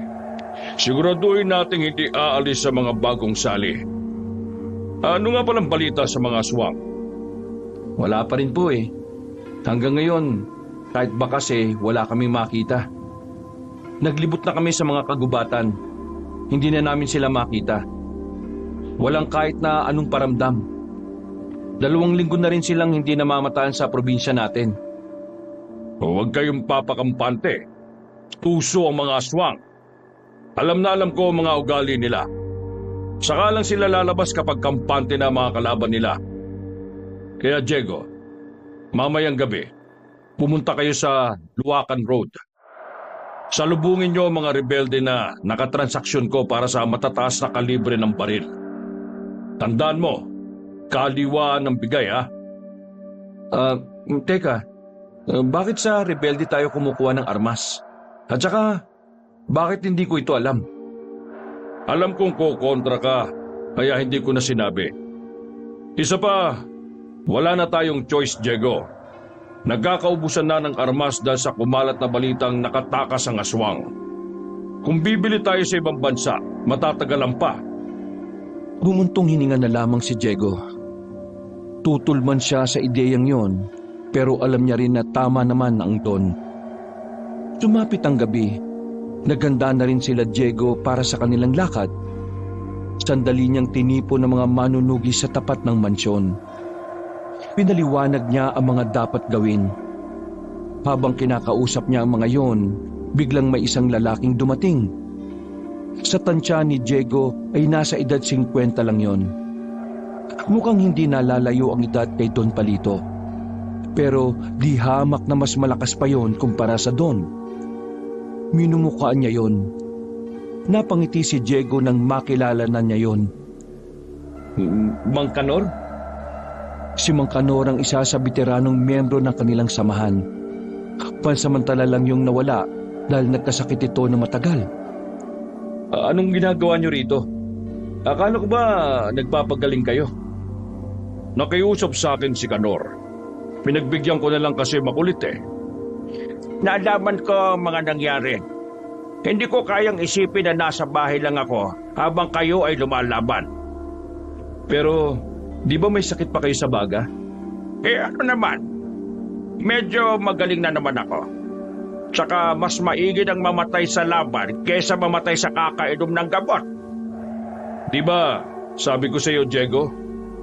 Speaker 2: Siguraduhin natin hindi aalis sa mga bagong sali. Ano nga palang balita sa mga aswang?
Speaker 3: Wala pa rin po Hanggang ngayon, kahit bakas wala kaming makita. Naglibot na kami sa mga kagubatan. Hindi na namin sila makita. Walang kahit na anong paramdam. 2 linggo na rin silang hindi namamataan sa probinsya natin.
Speaker 2: Huwag kayong papakampante. Tuso ang mga aswang. Alam na alam ko ang mga ugali nila. Saka lang sila lalabas kapag kampante na mga kalaban nila. Kaya Diego, mamayang gabi, pumunta kayo sa Luacan Road. Salubungin niyo ang mga rebelde na nakatransaksyon ko para sa matataas na kalibre ng baril. Tandaan mo, kaliwaan ng bigay
Speaker 3: Teka, bakit sa rebelde tayo kumukuha ng armas? At saka, bakit hindi ko ito alam?
Speaker 2: Alam kong kukontra ka, kaya hindi ko na sinabi. Isa pa, wala na tayong choice, Diego. Nagkakaubusan na ng armas dahil sa kumalat na balitang nakatakas ang aswang. Kung bibili tayo sa ibang bansa, matatagalan pa.
Speaker 1: Bumuntong hininga na lamang si Diego. Tutol man siya sa ideyang yon, pero alam niya rin na tama naman ang Don. Sumapit ang gabi. Naganda na rin sila Diego para sa kanilang lakad. Sandali niyang tinipo ng mga manunugi sa tapat ng mansyon. Pinaliwanag niya ang mga dapat gawin. Habang kinakausap niya ang mga yon, biglang may isang lalaking dumating. Sa tansya ni Diego ay nasa edad 50 lang yon. Mukhang hindi nalalayo ang edad kay Don Palito. Pero di hamak na mas malakas pa yon kumpara sa Don. Minumukhaan niya yon. Napangiti si Diego nang makilala na niya yon.
Speaker 3: Mang Kanor?
Speaker 1: Si Mang Kanor ang isa sa veteranong miyembro ng kanilang samahan. Pansamantala lang yung nawala dahil nagkasakit ito na matagal.
Speaker 2: Anong ginagawa niyo rito? Akala ko ba nagpapagaling kayo? Nakiusap sa akin si Kanor. Pinagbigyan ko na lang kasi makulit eh.
Speaker 3: Naalaman ko ang mga nangyari. Hindi ko kayang isipin na nasa bahay lang ako habang kayo ay lumalaban.
Speaker 2: Pero, di ba may sakit pa kayo sa baga?
Speaker 3: Ano naman? Medyo magaling na naman ako. Tsaka mas maigi ang mamatay sa laban kaysa mamatay sa kakainom ng gamot.
Speaker 2: Di ba, sabi ko sa iyo, Diego,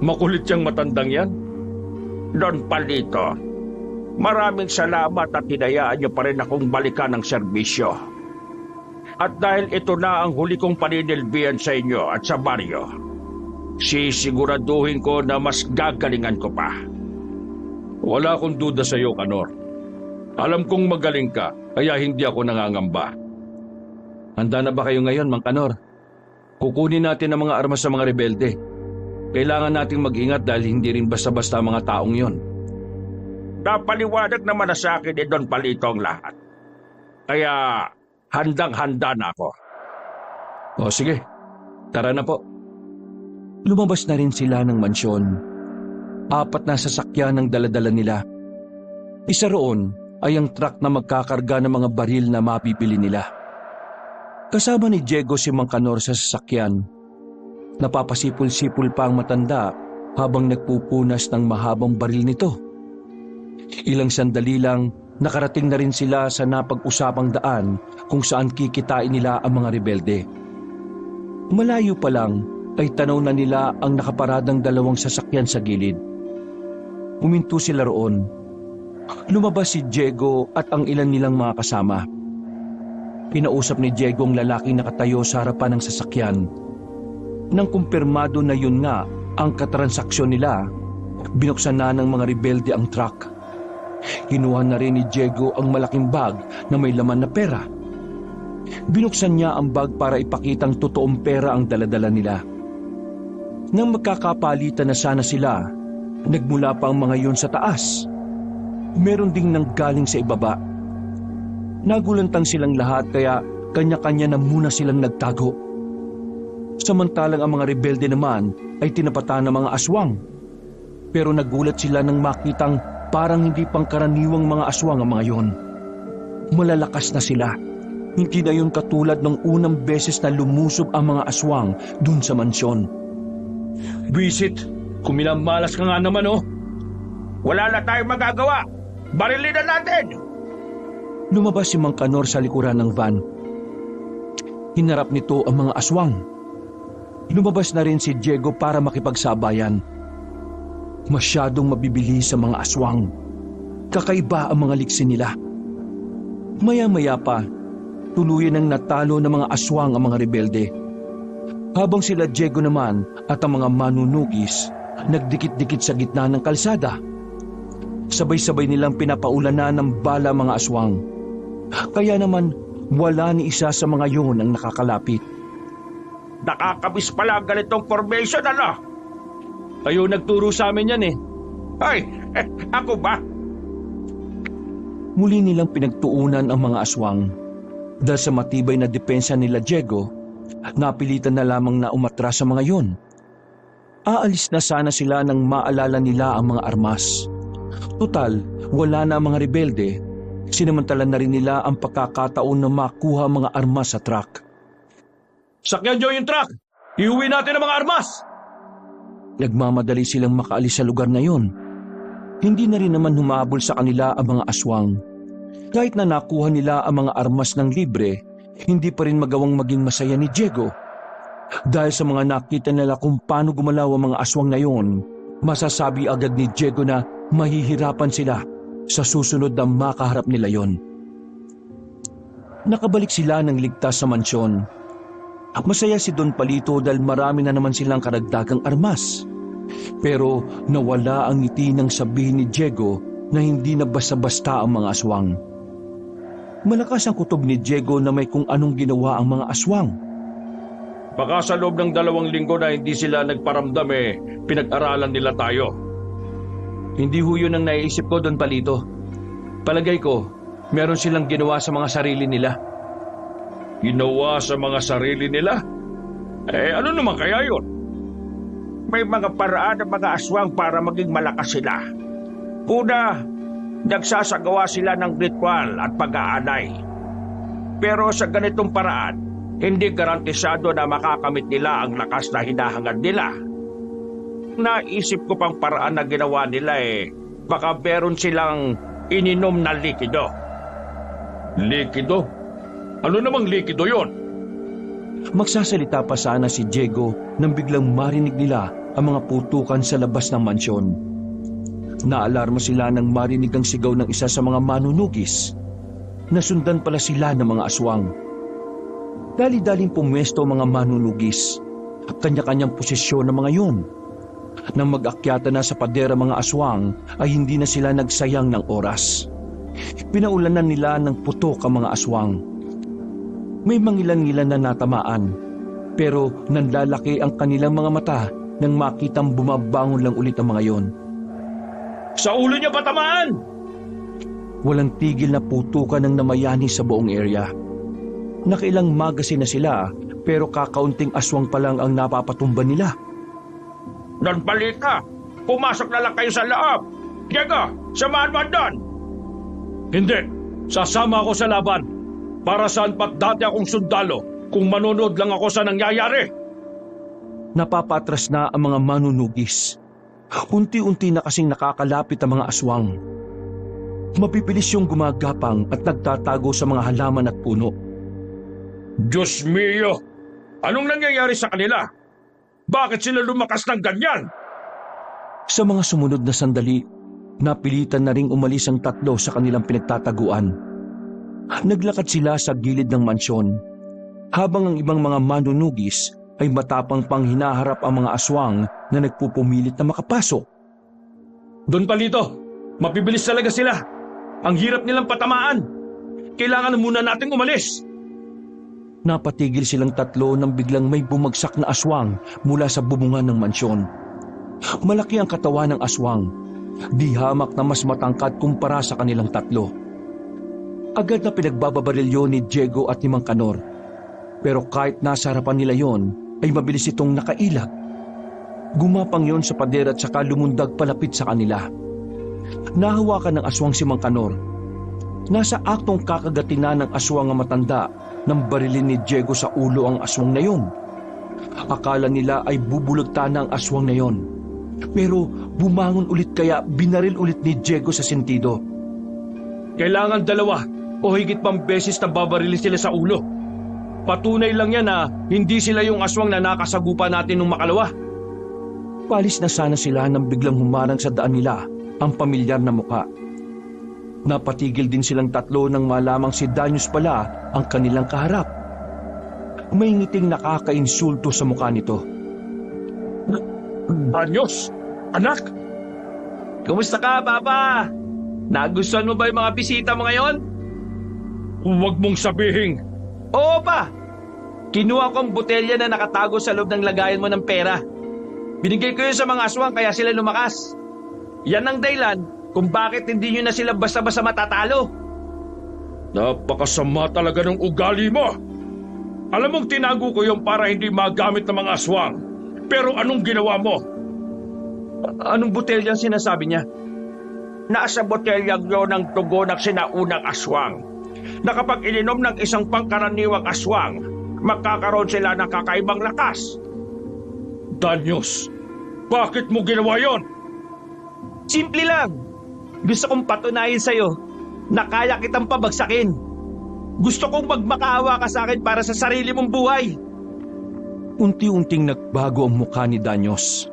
Speaker 2: makulit yung matandang yan?
Speaker 3: Don Palito, maraming salamat at hinayaan niyo pa rin akong balikan ng serbisyo. At dahil ito na ang huli kong paninilbihan sa inyo at sa baryo, sisiguraduhin ko na mas gagalingan ko pa.
Speaker 2: Wala akong duda sa iyo, Kanor. Alam kong magaling ka, kaya hindi ako nangangamba.
Speaker 1: Handa na ba kayo ngayon, Mang Kanor? Kukunin natin ang mga armas sa mga rebelde. Kailangan nating mag-ingat dahil hindi rin basta-basta mga taong yon.
Speaker 3: Napaliwanag naman na sa akin ni Don Palito ang lahat. Kaya handang-handa na ako.
Speaker 1: O sige, tara na po. Lumabas na rin sila ng mansyon. 4 na sasakyan ang daladala nila. Isa roon ay ang truck na magkakarga ng mga baril na mapipili nila. Kasama ni Diego si Mang Kanor sa sasakyan. Napapasipol-sipol pa ang matanda habang nagpupunas ng mahabang baril nito. Ilang sandali lang, nakarating na rin sila sa napag-usapang daan kung saan kikitain nila ang mga rebelde. Malayo pa lang ay tanaw na nila ang nakaparadang 2 sasakyan sa gilid. Huminto sila roon. Lumabas si Diego at ang ilan nilang mga kasama. Pinausap ni Diego ang lalaking nakatayo sa harapan ng sasakyan. Nang kumpirmado na yun nga ang katransaksyon nila, binuksan na ng mga rebelde ang truck. Kinuha na rin ni Diego ang malaking bag na may laman na pera. Binuksan niya ang bag para ipakitang totoong pera ang daladala nila. Nang magkakapalitan na sana sila, nagmula pa ang mga yun sa taas. Meron ding nanggaling sa ibaba. Nagulantang silang lahat kaya kanya-kanya na muna silang nagtago. Samantalang ang mga rebelde naman ay tinapatan ng mga aswang. Pero nagulat sila nang makitang parang hindi pangkaraniwang mga aswang ang mga yon. Malalakas na sila. Hindi na yun katulad ng unang beses na lumusob ang mga aswang dun sa mansyon.
Speaker 2: Visit, kuminamalas ka nga naman oh.
Speaker 3: Wala na tayong magagawa. Barilin na natin!
Speaker 1: Lumabas si Mang Kanor sa likuran ng van. Hinarap nito ang mga aswang. Lumabas na rin si Diego para makipagsabayan. Masyadong mabibilis sa mga aswang. Kakaiba ang mga liksi nila. Maya-maya pa, tuluyan ang natalo ng mga aswang ang mga rebelde. Habang sila Diego naman at ang mga manunugis nagdikit-dikit sa gitna ng kalsada. Sabay-sabay nilang pinapaulanan ng bala mga aswang. Kaya naman wala ni isa sa mga yun ang nakakalapit.
Speaker 3: Nakakabis pala ang ganitong formation, ano?
Speaker 2: Kayo nagturo sa amin yan eh.
Speaker 3: Ay, ako ba?
Speaker 1: Muli nilang pinagtuunan ang mga aswang. Dahil sa matibay na depensa nila Diego, napilitan na lamang na umatras sa mga yun. Aalis na sana sila nang maalala nila ang mga armas. Total, wala na ang mga rebelde. Sinamantala na rin nila ang pagkakataon na makuha ang mga armas sa truck.
Speaker 2: Sakyan niyo yung truck! Iuwi natin ang mga armas!
Speaker 1: Nagmamadali silang makaalis sa lugar na yon. Hindi na rin naman humabol sa kanila ang mga aswang. Kahit na nakuha nila ang mga armas ng libre, hindi pa rin magawang maging masaya ni Diego. Dahil sa mga nakita nila kung paano gumalaw ang mga aswang na yon, masasabi agad ni Diego na mahihirapan sila sa susunod na makaharap nila yon. Nakabalik sila ng ligtas sa mansyon. Masaya si Don Palito dahil marami na naman silang karagdagang armas. Pero nawala ang ngiti ng sabihin ni Diego na hindi na basta-basta ang mga aswang. Malakas ang kutob ni Diego na may kung anong ginawa ang mga aswang.
Speaker 2: Baka sa loob ng 2 linggo na hindi sila nagparamdam pinag-aralan nila tayo.
Speaker 1: Hindi ho yun ang naiisip ko, Don Palito. Palagay ko,
Speaker 3: Meron silang ginawa sa mga sarili nila.
Speaker 2: Ginawa sa mga sarili nila? Ano naman kaya yun?
Speaker 4: May mga paraan ng mga aswang para maging malakas sila. Una, nagsasagawa sila ng ritual at pag-aanay. Pero sa ganitong paraan, hindi garantisado na makakamit nila ang lakas na hinahangad nila. Naisip ko pang paraan na ginawa nila baka meron silang ininom na likido.
Speaker 2: Likido? Ano namang likido yon?
Speaker 1: Magsasalita pa sana si Diego nang biglang marinig nila ang mga putukan sa labas ng mansyon. Naalarma sila nang marinig ang sigaw ng isa sa mga manunugis. Nasundan pala sila ng mga aswang. Dali-daling pumwesto ang mga manunugis. Kanya-kanyang posisyon ng mga yun. Nang mag-akyata na sa padera mga aswang ay hindi na sila nagsayang ng oras. Pinaulanan nila ng putok ang mga aswang. May mangilan-ngilan na natamaan, pero nanlalaki ang kanilang mga mata nang makitang bumabangon lang ulit ang mga yon.
Speaker 3: Sa ulo niya patamaan!
Speaker 1: Walang tigil na putukan ng namayani sa buong area. Nakailang magasin na sila, pero kakaunting aswang pa lang ang napapatumba nila.
Speaker 4: Balita, pumasok na lang kayo sa loob. Diego, samahan mo doon.
Speaker 2: Hindi. Sasama ako sa laban. Para saan pa't dati akong sundalo kung manonood lang ako sa nangyayari?
Speaker 1: Napapatras na ang mga manunugis. Unti-unti na kasing nakakalapit ang mga aswang. Mapipilis yung gumagapang at nagtatago sa mga halaman at puno.
Speaker 2: Diyos mio! Anong nangyayari sa kanila? Bakit sila lumakas ng ganyan?
Speaker 1: Sa mga sumunod na sandali, napilitan na ring umalis ang tatlo sa kanilang pinagtataguan. Naglakad sila sa gilid ng mansyon, habang ang ibang mga manunugis ay matapang pang hinaharap ang mga aswang na nagpupumilit na makapasok.
Speaker 3: Don Palito, mapibilis talaga sila. Ang hirap nilang patamaan. Kailangan na muna nating umalis.
Speaker 1: Napatigil silang tatlo nang biglang may bumagsak na aswang mula sa bubungan ng mansyon. Malaki ang katawan ng aswang, di hamak na mas matangkad kumpara sa kanilang tatlo. Agad na pinagbababaril yon ni Diego at ni Mang Kanor. Pero kahit nasa harapan nila yon, ay mabilis itong nakailag. Gumapang yon sa pader at saka lumundag palapit sa kanila. Nahawakan ng aswang si Mang Kanor. Nasa aktong kakagatin na ng aswang ang matanda nang barilin ni Diego sa ulo ang aswang na yon. Akala nila ay bubulagta na ang aswang na yon. Pero bumangon ulit kaya binaril ulit ni Diego sa sentido.
Speaker 3: Kailangan dalawa o higit pang beses na babarili sila sa ulo. Patunay lang yan na hindi sila yung aswang na nakasagupa natin nung makalawa.
Speaker 1: Palis na sana sila nang biglang humarang sa daan nila ang pamilyar na mukha. Napatigil din silang tatlo nang malamang si Danyos pala ang kanilang kaharap. May ngiting nakakainsulto sa mukha nito.
Speaker 2: Danyos! Anak!
Speaker 3: Kumusta ka, Papa? Nagustuhan mo ba yung mga bisita mo ngayon?
Speaker 2: Huwag mong sabihin.
Speaker 3: Oo pa! Kinuha ko ang botelya na nakatago sa loob ng lagayan mo ng pera. Binigay ko yun sa mga aswang kaya sila lumakas. Yan ang dahilan kung bakit hindi nyo na sila basta-basta matatalo.
Speaker 2: Napakasama talaga ng ugali mo. Alam mong tinago ko yung para hindi magamit ng mga aswang. Pero anong ginawa mo?
Speaker 3: Anong botelya ang sinasabi niya?
Speaker 4: Nasa botelyang yon ang dugo ng sinaunang aswang. Na kapag ininom ng isang pangkaraniwang aswang, magkakaroon sila ng kakaibang lakas.
Speaker 2: Danyos, bakit mo ginawa yon?
Speaker 3: Simple lang. Gusto kong patunayan sa'yo na kaya kitang pabagsakin. Gusto kong magmakaawa ka sa akin para sa sarili mong buhay.
Speaker 1: Unti-unting nagbago ang mukha ni Danyos.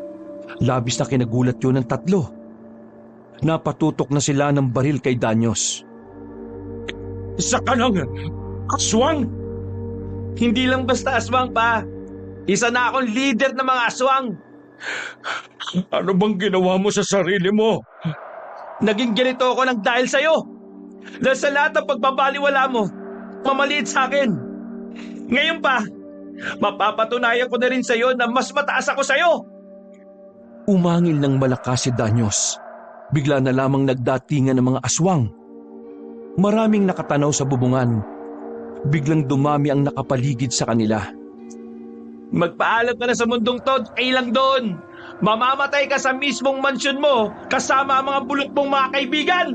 Speaker 1: Labis na kinagulat yun ng tatlo. Napatutok na sila ng baril kay Danyos.
Speaker 2: Isa ka lang aswang?
Speaker 3: Hindi lang basta aswang pa. Isa na akong leader ng mga aswang.
Speaker 2: Ano bang ginawa mo sa sarili mo?
Speaker 3: Naging ganito ako ng dahil sa'yo. Dahil sa lahat ng pagbabaliwala mo, mamaliit sa akin. Ngayon pa, mapapatunayan ko na rin sa'yo na mas mataas ako sa'yo.
Speaker 1: Umangil ng malakas si Danyos. Bigla na lamang nagdatingan ng mga aswang. Maraming nakatanaw sa bubungan. Biglang dumami ang nakapaligid sa kanila.
Speaker 3: Magpaalam ka na sa mundong to, kailang doon. Mamamatay ka sa mismong mansyon mo kasama ang mga bulok mong mga kaibigan.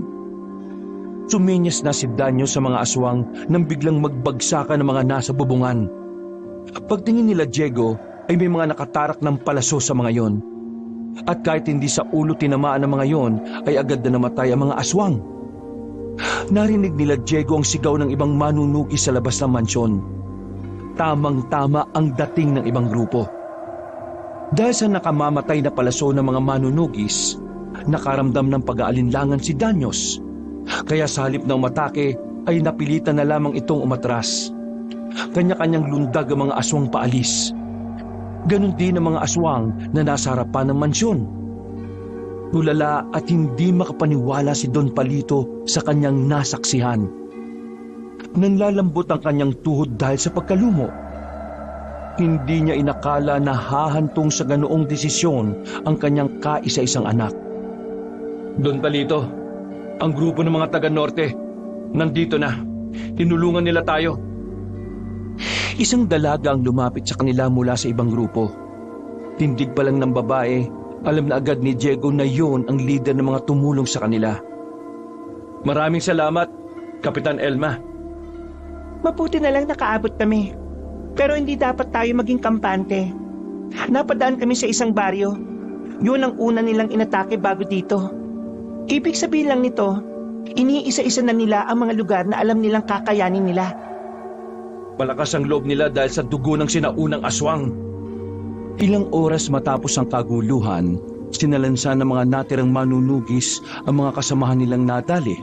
Speaker 1: Suminyas na si Danyo sa mga aswang nang biglang magbagsakan ng mga nasa bubungan. Pagtingin nila Diego ay may mga nakatarak ng palaso sa mga yon. At kahit hindi sa ulo tinamaan ng mga yon ay agad na namatay ang mga aswang. Narinig nila Diego ang sigaw ng ibang manunuki sa labas ng mansyon. Tamang-tama ang dating ng ibang grupo. Dahil sa nakamamatay na palaso ng mga manunugis, nakaramdam ng pag-aalinlangan si Danyos. Kaya sa halip ng matake ay napilitan na lamang itong umatras. Kanya-kanyang lundag ang mga aswang paalis. Ganon din ang mga aswang na nasa harapan ng mansyon. Tulala at hindi makapaniwala si Don Palito sa kanyang nasaksihan. Nanlalambot ang kanyang tuhod dahil sa pagkalumo. Hindi niya inakala na hahantong sa ganoong desisyon ang kanyang kaisa-isang anak.
Speaker 3: Don Palito, ang grupo ng mga taga-norte, nandito na. Tinulungan nila tayo.
Speaker 1: Isang dalaga ang lumapit sa kanila mula sa ibang grupo. Tindig pa lang ng babae, alam na agad ni Diego na yun ang leader ng mga tumulong sa kanila.
Speaker 3: Maraming salamat, Kapitan Elma.
Speaker 5: Mabuti na lang nakaabot kami. Pero hindi dapat tayo maging kampante. Napadaan kami sa isang baryo. Yun ang una nilang inatake bago dito. Ibig sabihin lang nito, iniisa-isa na nila ang mga lugar na alam nilang kakayanin nila.
Speaker 3: Malakas ang loob nila dahil sa dugo ng sinaunang aswang.
Speaker 1: Ilang oras matapos ang kaguluhan, sinalansan ng mga natirang manunugis ang mga kasamahan nilang nadali.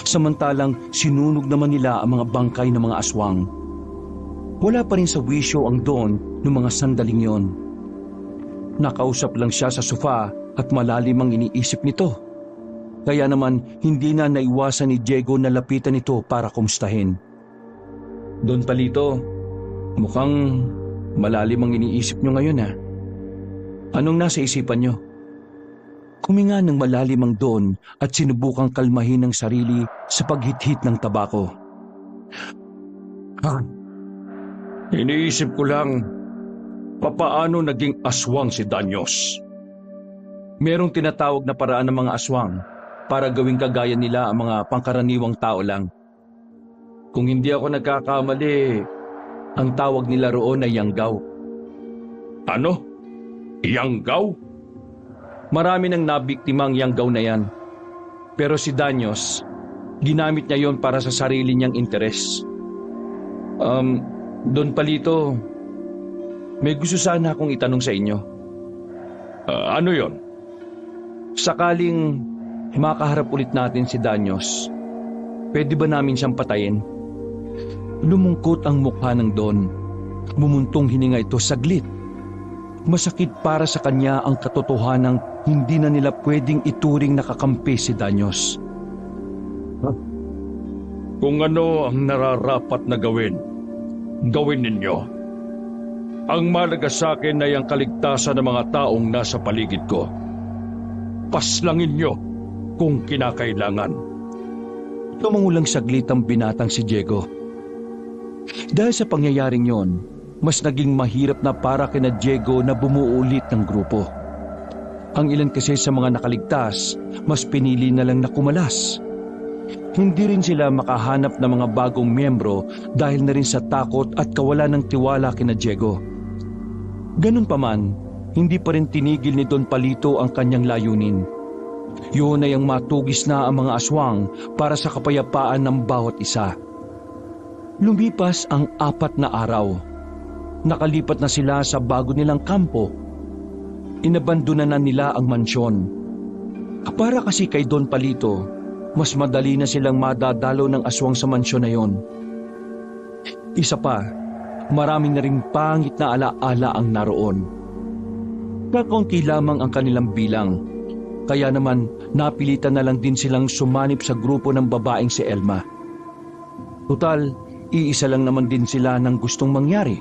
Speaker 1: Samantalang sinunog naman nila ang mga bangkay ng mga aswang. Wala pa rin sa wisyo ang Don ng mga sandaling yon. Nakausap lang siya sa sofa at malalim ang iniisip nito. Kaya naman hindi na naiwasan ni Diego na lapitan ito para kumustahin.
Speaker 3: Don Palito, mukhang malalim ang iniisip nyo ngayon ha. Anong nasa isipan nyo?
Speaker 1: Kuminga ng malalim ang Don at sinubukang kalmahin ang sarili sa paghithit ng tabako.
Speaker 2: Iniisip ko lang, papaano naging aswang si Danyos?
Speaker 3: Merong tinatawag na paraan ng mga aswang para gawing kagaya nila ang mga pangkaraniwang tao lang. Kung hindi ako nagkakamali, ang tawag nila roon ay Yanggaw.
Speaker 2: Ano? Yanggaw?
Speaker 3: Marami nang nabiktimang Yanggaw na yan. Pero si Danyos, ginamit niya yon para sa sarili niyang interes. Don Palito, may gusto sana akong itanong sa inyo.
Speaker 2: Ano yon?
Speaker 3: Sakaling makaharap ulit natin si Danyos, pwede ba namin siyang patayin?
Speaker 1: Lumungkot ang mukha ng Don. Bumuntong hininga ito saglit. Masakit para sa kanya ang katotohanang hindi na nila pwedeng ituring nakakampi si Danyos.
Speaker 2: Kung ano ang nararapat na gawin, gawin ninyo. Ang mahalaga sa akin ay ang kaligtasan ng mga taong nasa paligid ko. Paslangin nyo kung kinakailangan.
Speaker 1: Tumangulang saglit ang binatang si Diego. Dahil sa pangyayaring yon, mas naging mahirap na para kina Diego na bumuo ulit ng grupo. Ang ilan kasi sa mga nakaligtas, mas pinili na lang na kumalas. Hindi rin sila makahanap ng mga bagong miyembro dahil na rin sa takot at kawalan ng tiwala kina Diego. Ganun pa man, hindi pa rin tinigil ni Don Palito ang kanyang layunin. Yun ay ang matugis na ang mga aswang para sa kapayapaan ng bawat isa. Lumipas ang 4 na araw. Nakalipat na sila sa bago nilang kampo. Inabandonan na nila ang mansyon. Para kasi kay Don Palito, mas madali na silang madadalo ng aswang sa mansyon na yon. Isa pa, maraming na ring pangit na alaala ang naroon. Kakaunti lamang ang kanilang bilang, kaya naman napilitan na lang din silang sumanib sa grupo ng babaeng si Elma. Tutal, iisa lang naman din sila ng gustong mangyari.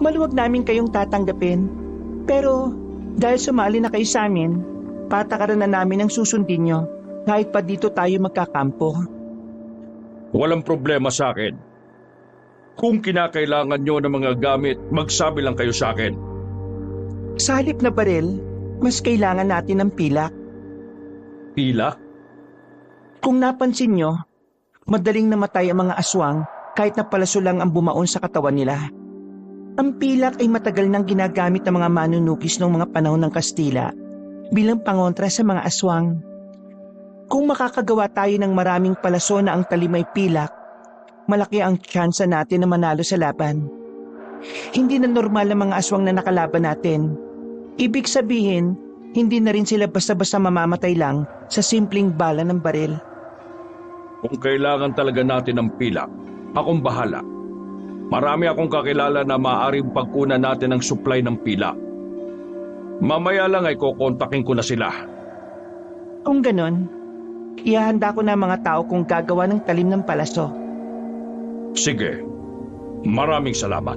Speaker 5: Maluwag namin kayong tatanggapin. Pero dahil sumali na kayo sa amin, patakaran na namin ang susundin nyo kahit pa dito tayo magkakampo.
Speaker 2: Walang problema sa akin. Kung kinakailangan nyo ng mga gamit, magsabi lang kayo sa akin.
Speaker 5: Sa halip na baril, mas kailangan natin ng pilak.
Speaker 2: Pilak?
Speaker 5: Kung napansin nyo, madaling namatay ang mga aswang kahit na palaso lang ang bumaon sa katawan nila. Ang pilak ay matagal nang ginagamit ng mga manunukis noong mga panahon ng Kastila bilang pangontra sa mga aswang. Kung makakagawa tayo ng maraming palaso na ang talim ay pilak, malaki ang tsansa natin na manalo sa laban. Hindi na normal ang mga aswang na nakalaban natin. Ibig sabihin, hindi na rin sila basta-basta mamamatay lang sa simpleng bala ng baril.
Speaker 2: Kung kailangan talaga natin ng pilak, akong bahala. Marami akong kakilala na maaaring pagkunan natin ng supply ng pilak. Mamaya lang ay kukontakin ko na sila.
Speaker 5: Kung ganon, ihahanda ko na ang mga tao kung gagawa ng talim ng palaso.
Speaker 2: Sige, maraming salamat.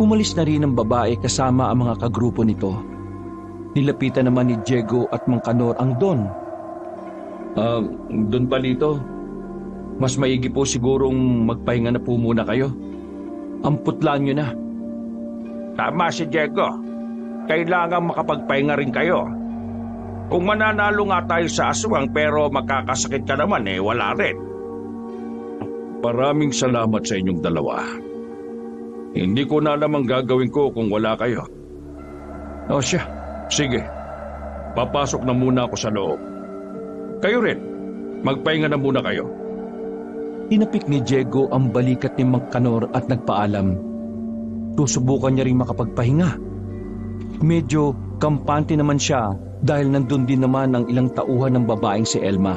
Speaker 1: Umalis na rin ang babae kasama ang mga kagrupo nito. Nilapitan naman ni Diego at Mang Kanor ang Don. Don Palito, mas maigi po sigurong magpahinga na po muna kayo. Amputlaan nyo na.
Speaker 4: Tama si Diego. Kailangan makapagpahinga rin kayo. Kung mananalo nga tayo sa aswang pero makakasakit ka naman wala rin.
Speaker 2: Maraming salamat sa inyong dalawa. Hindi ko na alam ang gagawin ko kung wala kayo. O siya, sige. Papasok na muna ako sa loob. Kayo rin, magpahinga na muna kayo.
Speaker 1: Tinapik ni Diego ang balikat ni Mang Kanor at nagpaalam. Susubukan niya rin makapagpahinga. Medyo kampante naman siya dahil nandun din naman ang ilang tauhan ng babaeng si Elma.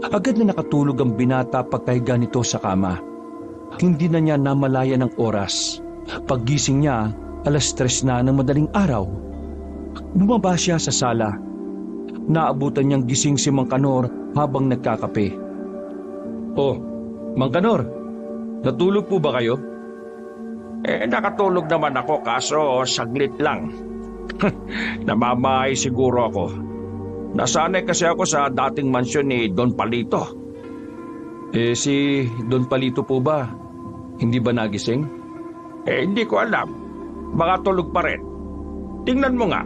Speaker 1: Agad na nakatulog ang binata pagkahiga nito sa kama. Hindi na niya namalaya ng oras. Paggising niya, 3:00 na ng madaling araw. Bumaba siya sa sala. Naabutan niyang gising si Mang Kanor habang nagkakape. Oh, Mang Kanor, natulog po ba kayo?
Speaker 4: Nakatulog naman ako kaso saglit lang. Namamahay siguro ako. Nasanay kasi ako sa dating mansyon ni Don Palito.
Speaker 1: Si Don Palito po ba? Hindi ba nagising?
Speaker 4: Hindi ko alam. Baka tulog pa rin. Tingnan mo nga.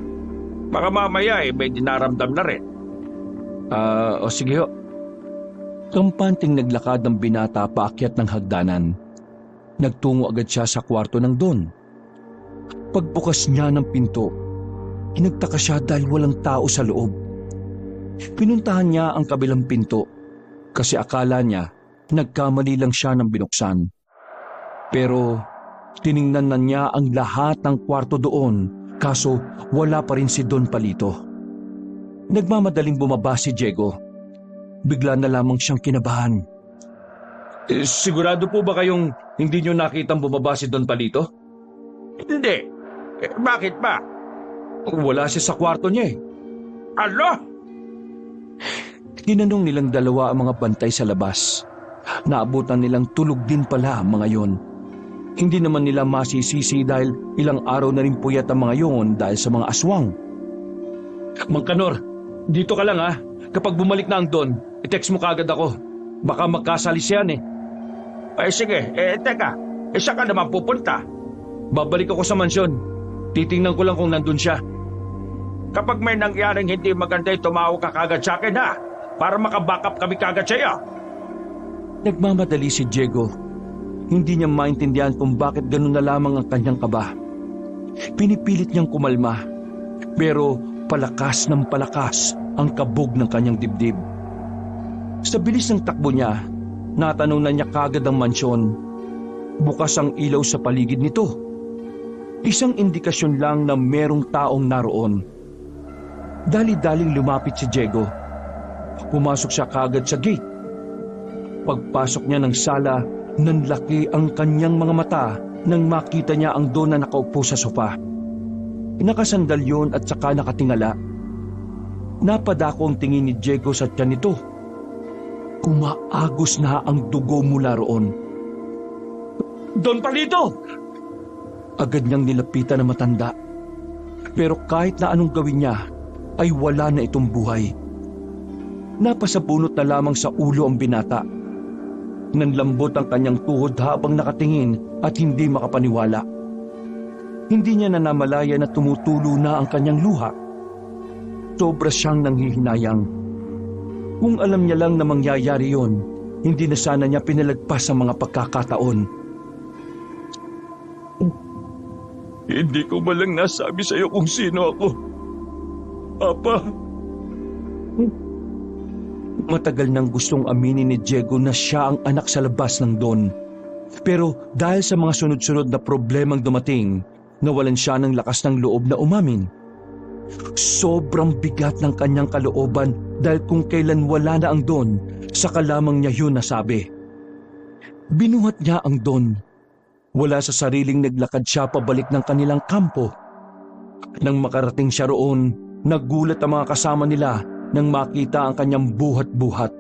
Speaker 4: Baka mamaya may dinaramdam na rin.
Speaker 1: O sige ho. Kampanting naglakad ang binata paakyat ng hagdanan. Nagtungo agad siya sa kwarto ng Don. Pagbukas niya ng pinto, nagtaka siya dahil walang tao sa loob. Pinuntahan niya ang kabilang pinto kasi akala niya nagkamali lang siya ng binuksan. Pero tiningnan na niya ang lahat ng kwarto doon kaso wala pa rin si Don Palito. Nagmamadaling bumaba si Diego. Bigla na lamang siyang kinabahan.
Speaker 2: Sigurado po ba kayong hindi nyo nakitang bumaba si Don Palito?
Speaker 4: Hindi. Bakit ba?
Speaker 2: Wala siya sa kwarto niya
Speaker 4: Ano?
Speaker 1: Tinanong nilang dalawa ang mga bantay sa labas. Naabutan nilang tulog din pala ang mga yon. Hindi naman nila masisisi dahil ilang araw na rin puyat ang mga yon dahil sa mga aswang.
Speaker 2: Mang Kanor, dito ka lang ha. Kapag bumalik na ang Don, i-text mo kaagad ako. Baka magkasalis yan
Speaker 4: Sige, teka. Saan ka naman pupunta?
Speaker 2: Babalik ako sa mansyon. Titingnan ko lang kung nandun siya.
Speaker 4: Kapag may nangyaring hindi maganda, tumawag ka kagad sa akin ha. Para makabackup kami kagad sa'yo.
Speaker 1: Nagmamadali si Diego. Hindi niya maintindihan kung bakit ganun na lamang ang kanyang kaba. Pinipilit niyang kumalma. Pero palakas ng palakas ang kabog ng kanyang dibdib. Sa bilis ng takbo niya, natanong na niya kagad ang mansyon. Bukas ang ilaw sa paligid nito. Isang indikasyon lang na merong taong naroon. Dali-daling lumapit si Diego. Pumasok siya kagad sa gate. Pagpasok niya ng sala, nanlaki ang kanyang mga mata nang makita niya ang Don na nakaupo sa sofa. Nakasandal yun at saka nakatingala. Napadako ang tingin ni Diego sa tiyan nito. Umaagos na ang dugo mula roon.
Speaker 2: Don Palito!
Speaker 1: Agad niyang nilapitan ang matanda. Pero kahit na anong gawin niya, ay wala na itong buhay. Napasabunot na lamang sa ulo ang binata. Nanlambot ang kanyang tuhod habang nakatingin at hindi makapaniwala. Hindi niya nanamalaya na tumutulo na ang kanyang luha. Sobra siyang nanghihinayang. Kung alam niya lang na mangyayari yon, hindi na sana niya pinalagpas ang mga pagkakataon.
Speaker 2: Hindi ko malang nasabi sa'yo kung sino ako. Papa.
Speaker 1: Matagal nang gustong aminin ni Diego na siya ang anak sa labas ng Don. Pero dahil sa mga sunod-sunod na problemang dumating, nawalan siya ng lakas ng loob na umamin. Sobrang bigat ng kanyang kalooban dahil kung kailan wala na ang Don, saka lamang niya yun nasabi. Binuhat niya ang Don. Wala sa sariling naglakad siya pabalik ng kanilang kampo. Nang makarating siya roon, nagulat ang mga kasama nila nang makita ang kanyang buhat-buhat.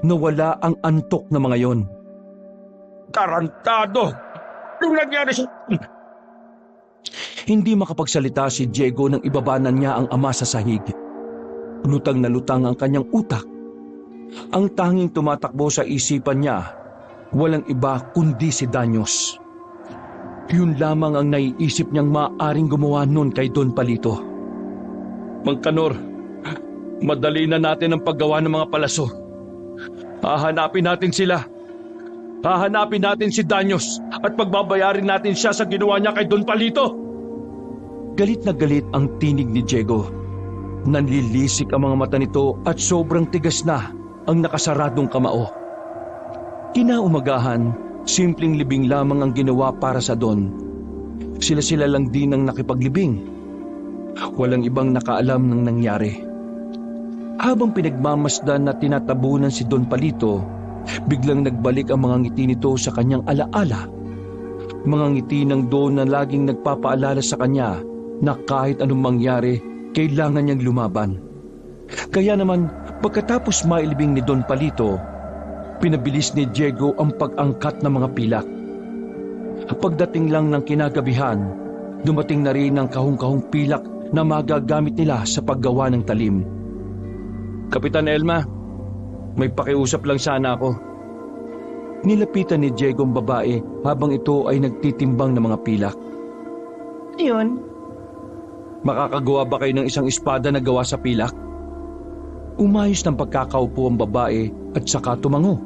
Speaker 1: Nawala ang antok na mga yon.
Speaker 4: Tarantado! Anong nangyari sa...
Speaker 1: Hindi makapagsalita si Diego nang ibabanan niya ang ama sa sahig. Lutang na lutang ang kanyang utak. Ang tanging tumatakbo sa isipan niya, walang iba kundi si Danyos. Yun lamang ang naiisip niyang maaaring gumawa nun kay Don Palito.
Speaker 2: Mang Kanor, madali na natin ang paggawa ng mga palaso. Hahanapin natin sila. Hahanapin natin si Danyos at pagbabayarin natin siya sa ginawa niya kay Don Palito.
Speaker 1: Galit na galit ang tinig ni Diego. Nanlilisik ang mga mata nito at sobrang tigas na ang nakasaradong kamao. Kinaumagahan, simpleng libing lamang ang ginawa para sa Don. Sila-sila lang din ang nakipaglibing. Walang ibang nakaalam ng nangyari. Habang pinagmamasdan na tinatabunan si Don Palito, biglang nagbalik ang mga ngiti nito sa kanyang alaala. Mga ngiti ng Don na laging nagpapaalala sa kanya na kahit anong mangyari, kailangan niyang lumaban. Kaya naman, pagkatapos mailibing ni Don Palito, pinabilis ni Diego ang pag-angkat ng mga pilak. Pagdating lang ng kinagabihan, dumating na rin ang kahong-kahong pilak na magagamit nila sa paggawa ng talim.
Speaker 2: Kapitan Elma, may pakiusap lang sana ako.
Speaker 1: Nilapitan ni Diego ang babae habang ito ay nagtitimbang ng mga pilak.
Speaker 5: Yun,
Speaker 2: Makakagawa ba kayo ng isang espada na gawa sa pilak?
Speaker 1: Umayos ng pagkakaupo ang babae at saka tumango.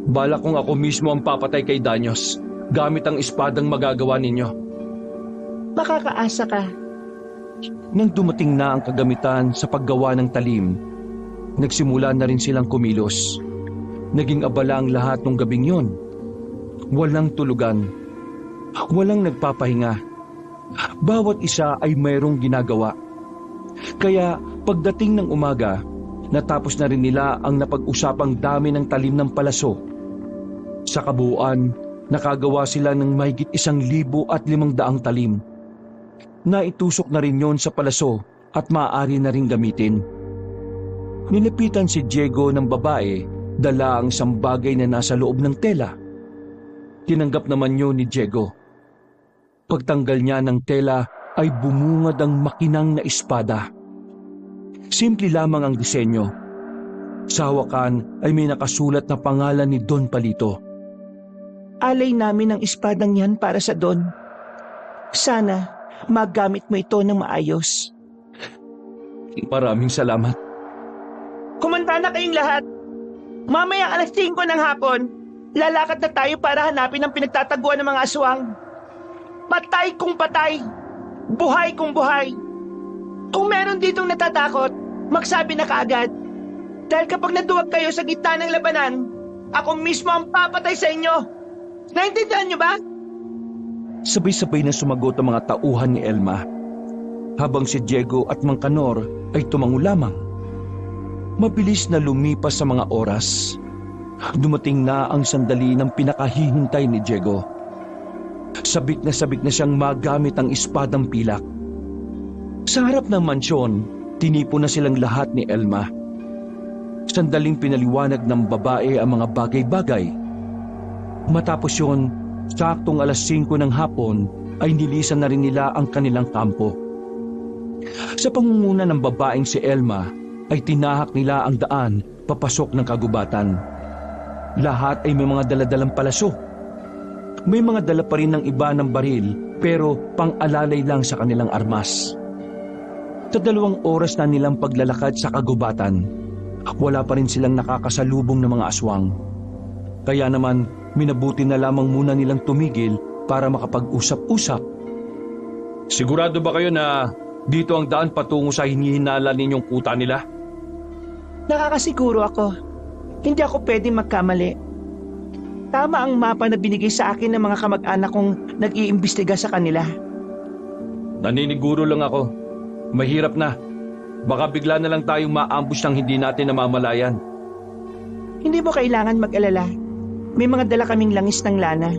Speaker 2: Bala kong ako mismo ang papatay kay Danyos gamit ang espadang magagawa ninyo.
Speaker 5: makakaasa ka.
Speaker 1: Nang dumating na ang kagamitan sa paggawa ng talim, nagsimula na rin silang kumilos. Naging abala ang lahat ng gabing yon. Walang tulugan. Walang nagpapahinga. Bawat isa ay mayroong ginagawa. Kaya pagdating ng umaga, natapos na rin nila ang napag-usapang dami ng talim ng palaso. Sa kabuuan, nakagawa sila ng mahigit 1,500 talim. Naitusok na rin yon sa palaso at maaari na rin gamitin. Nilapitan si Diego ng babae, dala ang isang bagay na nasa loob ng tela. Tinanggap naman yun ni Diego. Pagtanggal niya ng tela ay bumungad ang makinang na espada. Simple lamang ang disenyo. Sa hawakan ay may nakasulat na pangalan ni Don Palito.
Speaker 5: Alay namin ang espadang yan para sa Don. Sana magamit mo ito ng maayos.
Speaker 1: Maraming salamat.
Speaker 5: Kumanda na kayong lahat. Mamaya 5:00 ng hapon, lalakad na tayo para hanapin ang pinagtataguan ng mga aswang. Patay kung patay, buhay kung buhay. Kung meron ditong natatakot, magsabi na kaagad. Dahil kapag naduwag kayo sa gitna ng labanan, ako mismo ang papatay sa inyo. Naintindihan niyo ba?
Speaker 1: Sabay-sabay na sumagot ang mga tauhan ni Elma, habang si Diego at Mang Kanor ay tumango lamang. Mabilis na lumipas sa mga oras. Dumating na ang sandali ng pinakahihintay ni Diego. Sabik na siyang magamit ang espadang pilak. Sa harap ng mansyon, tinipo na silang lahat ni Elma. Sandaling pinaliwanag ng babae ang mga bagay-bagay. Matapos yun, saktong 5:00 ng hapon ay nilisan na rin nila ang kanilang kampo. Sa pangunguna ng babaeng si Elma, ay tinahak nila ang daan papasok ng kagubatan. Lahat ay may mga daladalang palaso. May mga dala pa rin ng iba ng baril pero pang-alalay lang sa kanilang armas. Sa 2 oras na nilang paglalakad sa kagubatan, wala pa rin silang nakakasalubong ng mga aswang. Kaya naman, minabuti na lamang muna nilang tumigil para makapag-usap-usap. Sigurado ba kayo na dito ang daan patungo sa hinihinala ninyong kuta nila?
Speaker 5: Nakakasiguro ako. Hindi ako pwedeng magkamali. Tama ang mapa na binigay sa akin ng mga kamag-anak kong nag-iimbestiga sa kanila.
Speaker 1: Naniniguro lang ako. Mahirap na. Baka bigla na lang tayong ma-ambush ng hindi natin namamalayan.
Speaker 5: Hindi mo kailangan mag-alala. May mga dala kaming langis ng lana.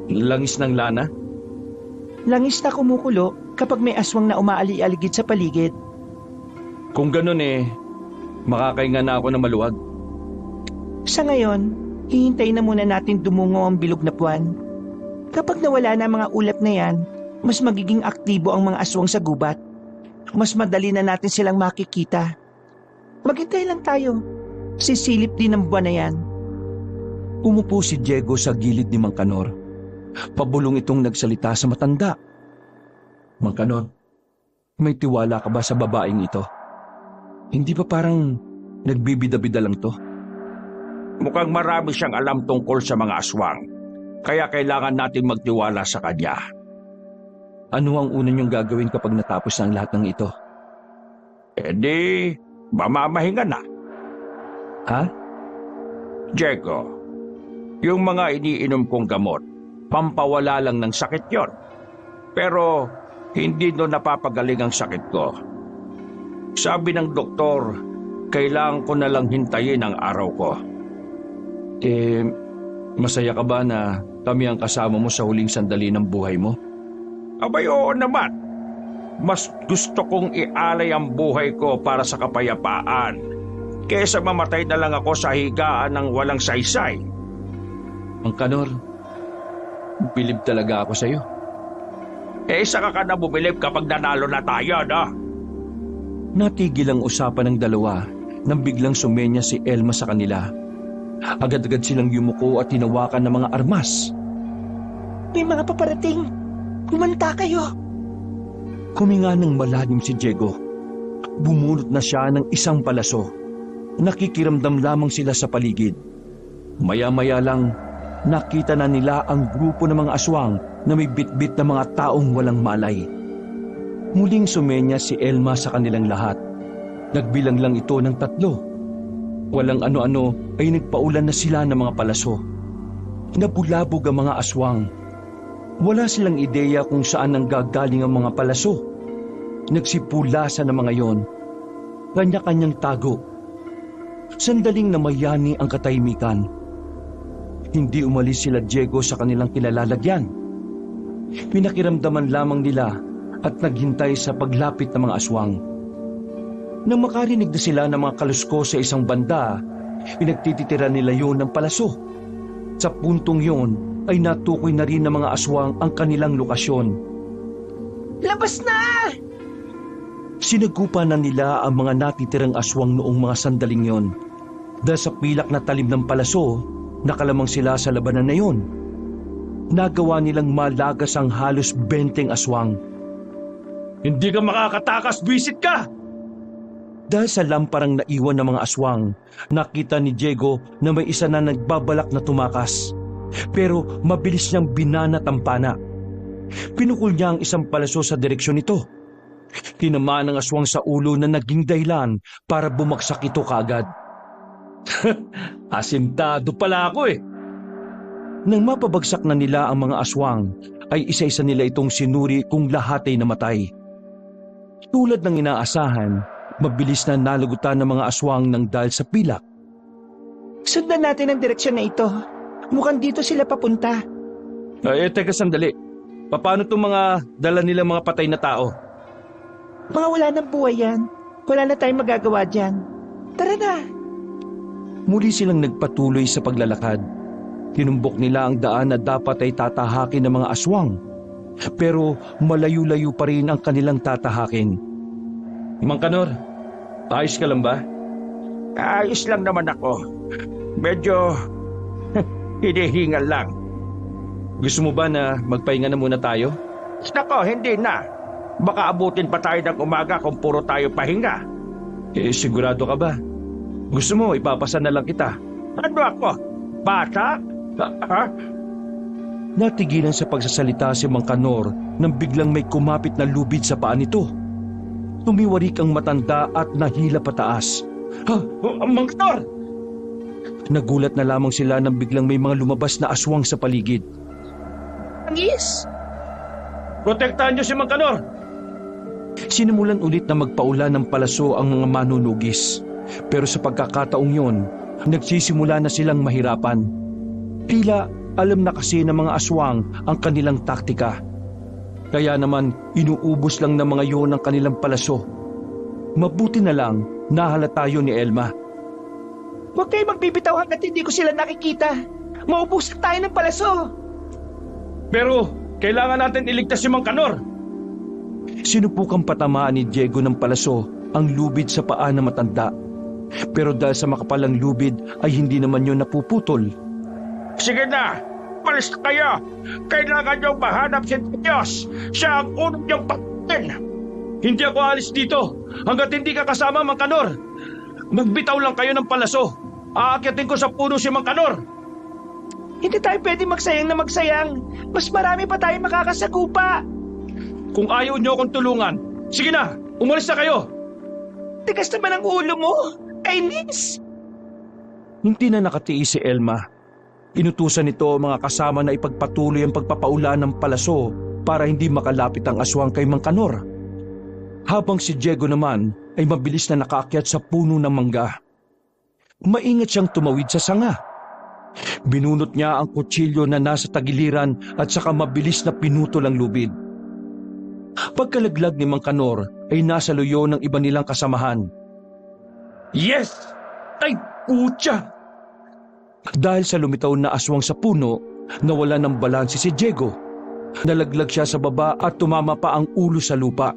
Speaker 1: Langis ng lana?
Speaker 5: Langis na kumukulo kapag may aswang na umaali-aligid sa paligid.
Speaker 1: Kung ganun makakainga na ako na maluwag.
Speaker 5: Sa ngayon, hihintayin na muna natin dumungo ang bilog na buwan. Kapag nawala na ang mga ulap na yan, mas magiging aktibo ang mga aswang sa gubat. Mas madali na natin silang makikita. Maghintay lang tayo. Sisilip din ang buwan na yan.
Speaker 1: Umupo si Diego sa gilid ni Mang Kanor. Pabulong itong nagsalita sa matanda. Mang Kanor, may tiwala ka ba sa babaeng ito? Hindi ba parang nagbibida-bida lang to?
Speaker 4: Mukhang marami siyang alam tungkol sa mga aswang. Kaya kailangan natin magtiwala sa kanya.
Speaker 1: Ano ang una niyong gagawin kapag natapos ng lahat ng ito?
Speaker 4: Di, mamamahinga na.
Speaker 1: Ha?
Speaker 4: Diego, yung mga iniinom kong gamot, pampawala lang ng sakit yon. Pero hindi doon napapagaling ang sakit ko. Sabi ng doktor, kailangan ko na lang hintayin ang araw ko.
Speaker 1: Masaya ka ba na kami ang kasama mo sa huling sandali ng buhay mo?
Speaker 4: Abay, oo naman. Mas gusto kong ialay ang buhay ko para sa kapayapaan kaysa mamatay na lang ako sa higaan ng walang saysay.
Speaker 1: Mang Kanor, bilib talaga ako sa'yo.
Speaker 4: Saka ka na bumilib kapag nanalo na tayo, no?
Speaker 1: Natigil ang usapan ng dalawa nang biglang sumenya si Elma sa kanila. Agad-agad silang yumuko at hinawakan ng mga armas.
Speaker 5: May mga paparating. Kumanta kayo.
Speaker 1: Huminga ng malalim si Diego. Bumunot na siya ng isang palaso. Nakikiramdam lamang sila sa paligid. Maya-maya lang, nakita na nila ang grupo ng mga aswang na may bitbit na mga taong walang malay. Muling sumenya si Elma sa kanilang lahat. Nagbilang lang ito ng 3. Walang ano-ano ay nagpaulan na sila ng mga palaso. Nabulabog ang mga aswang. Wala silang ideya kung saan ang gagaling ang mga palaso. Nagsipulasan ng mga yon. Kanya-kanyang tago. Sandaling namayani ang katahimikan. Hindi umalis sila Diego sa kanilang kinalalagyan. Pinakiramdaman lamang nila at naghintay sa paglapit ng mga aswang. Nang makarinig na sila ng mga kalusko sa isang banda, pinagtititira nila yon ng palaso. Sa puntong yon ay natukoy na rin ng mga aswang ang kanilang lokasyon.
Speaker 5: Labas na!
Speaker 1: Sinagupan na nila ang mga natitirang aswang noong mga sandaling yon. Dahil sa pilak na talim ng palaso, nakalamang sila sa labanan na yon. Nagawa nilang malagas ang halos 20 aswang.
Speaker 3: Hindi ka makakatakas, visit ka!
Speaker 1: Dahil sa lamparang naiwan ng mga aswang, nakita ni Diego na may isa na nagbabalak na tumakas. Pero mabilis niyang binanat ang pana. Pinukul niya ang isang palaso sa direksyon nito. Tinamaan ng aswang sa ulo na naging dahilan para bumagsak ito kaagad.
Speaker 3: Asintado pala ako
Speaker 1: Nang mapabagsak na nila ang mga aswang, ay isa-isa nila itong sinuri kung lahat ay namatay. Tulad ng inaasahan, mabilis na nalagutan ng mga aswang ng dahil sa pilak.
Speaker 5: Sundan natin ang direksyon na ito. Mukhang dito sila papunta.
Speaker 1: Teka sandali. Paano itong mga dala nilang mga patay na tao?
Speaker 5: Mga wala ng buhay yan. Wala na tayong magagawa dyan. Tara na!
Speaker 1: Muli silang nagpatuloy sa paglalakad. Tinumbok nila ang daan na dapat ay tatahakin ng mga aswang. Pero malayo-layo pa rin ang kanilang tatahakin.
Speaker 3: Mang Kanor, ayos ka lang ba?
Speaker 4: Ayos lang naman ako. Medyo hinihingal lang.
Speaker 3: Gusto mo ba na magpahinga na muna tayo?
Speaker 4: Nako, hindi na. Baka abutin pa tayo ng umaga kung puro tayo pahinga.
Speaker 3: Sigurado ka ba? Gusto mo, ipapasa na lang kita.
Speaker 4: Ano ako? Bata? Ha?
Speaker 1: Natigilan sa pagsasalita si Mang Kanor nang biglang may kumapit na lubid sa paa nito. Tumiwarik ang matanda at nahila pataas.
Speaker 3: Ha? Mang Kanor!
Speaker 1: Nagulat na lamang sila nang biglang may mga lumabas na aswang sa paligid.
Speaker 5: Angis!
Speaker 3: Protektahan niyo si Mang Kanor!
Speaker 1: Sinimulan ulit na magpaulan ng palaso ang mga manunugis. Pero sa pagkakataong yon, nagsisimula na silang mahirapan. Tila alam na kasi ng mga aswang ang kanilang taktika. Kaya naman inuubos lang ng mga yon ang kanilang palaso. Mabuti na lang nahalata yun ni Elma.
Speaker 5: Huwag kayo magbibitaw hanggat hindi ko sila nakikita. Maubusan tayo ng palaso.
Speaker 3: Pero kailangan natin iligtas si Mang Kanor.
Speaker 1: Sinubukang patamaan ni Diego ng palaso ang lubid sa paa ng matanda. Pero dahil sa makapalang lubid ay hindi naman yun napuputol.
Speaker 4: Sige na! Malis na kayo! Kailangan niyong mahanap si Diyos! Siya ang unang niyong patayin!
Speaker 3: Hindi ako alis dito hanggat hindi ka kasama, Mang Kanor. Magbitaw lang kayo ng palaso. Aakyatin ko sa puno si Mang Kanor.
Speaker 5: Hindi tayo pwede magsayang na magsayang. Mas marami pa tayo makakasagupa.
Speaker 3: Kung ayaw niyo akong tulungan, sige na, umalis na kayo.
Speaker 5: Tigas naman ang ulo mo. Kainis!
Speaker 1: Hindi na nakatiis si Elma. Inutusan nito ang mga kasama na ipagpatuloy ang pagpapaulan ng palaso para hindi makalapit ang aswang kay Mang Kanor. Habang si Diego naman ay mabilis na nakaakyat sa puno ng mangga. Maingat siyang tumawid sa sanga. Binunot niya ang kutsilyo na nasa tagiliran at saka mabilis na pinutol ang lubid. Pagkalaglag ni Mang Kanor ay nasa luyo ng iba nilang kasamahan.
Speaker 3: Yes! Ay, putya!
Speaker 1: Dahil sa lumitaw na aswang sa puno, nawala ng balanse si Diego. Nalaglag siya sa baba at tumama pa ang ulo sa lupa.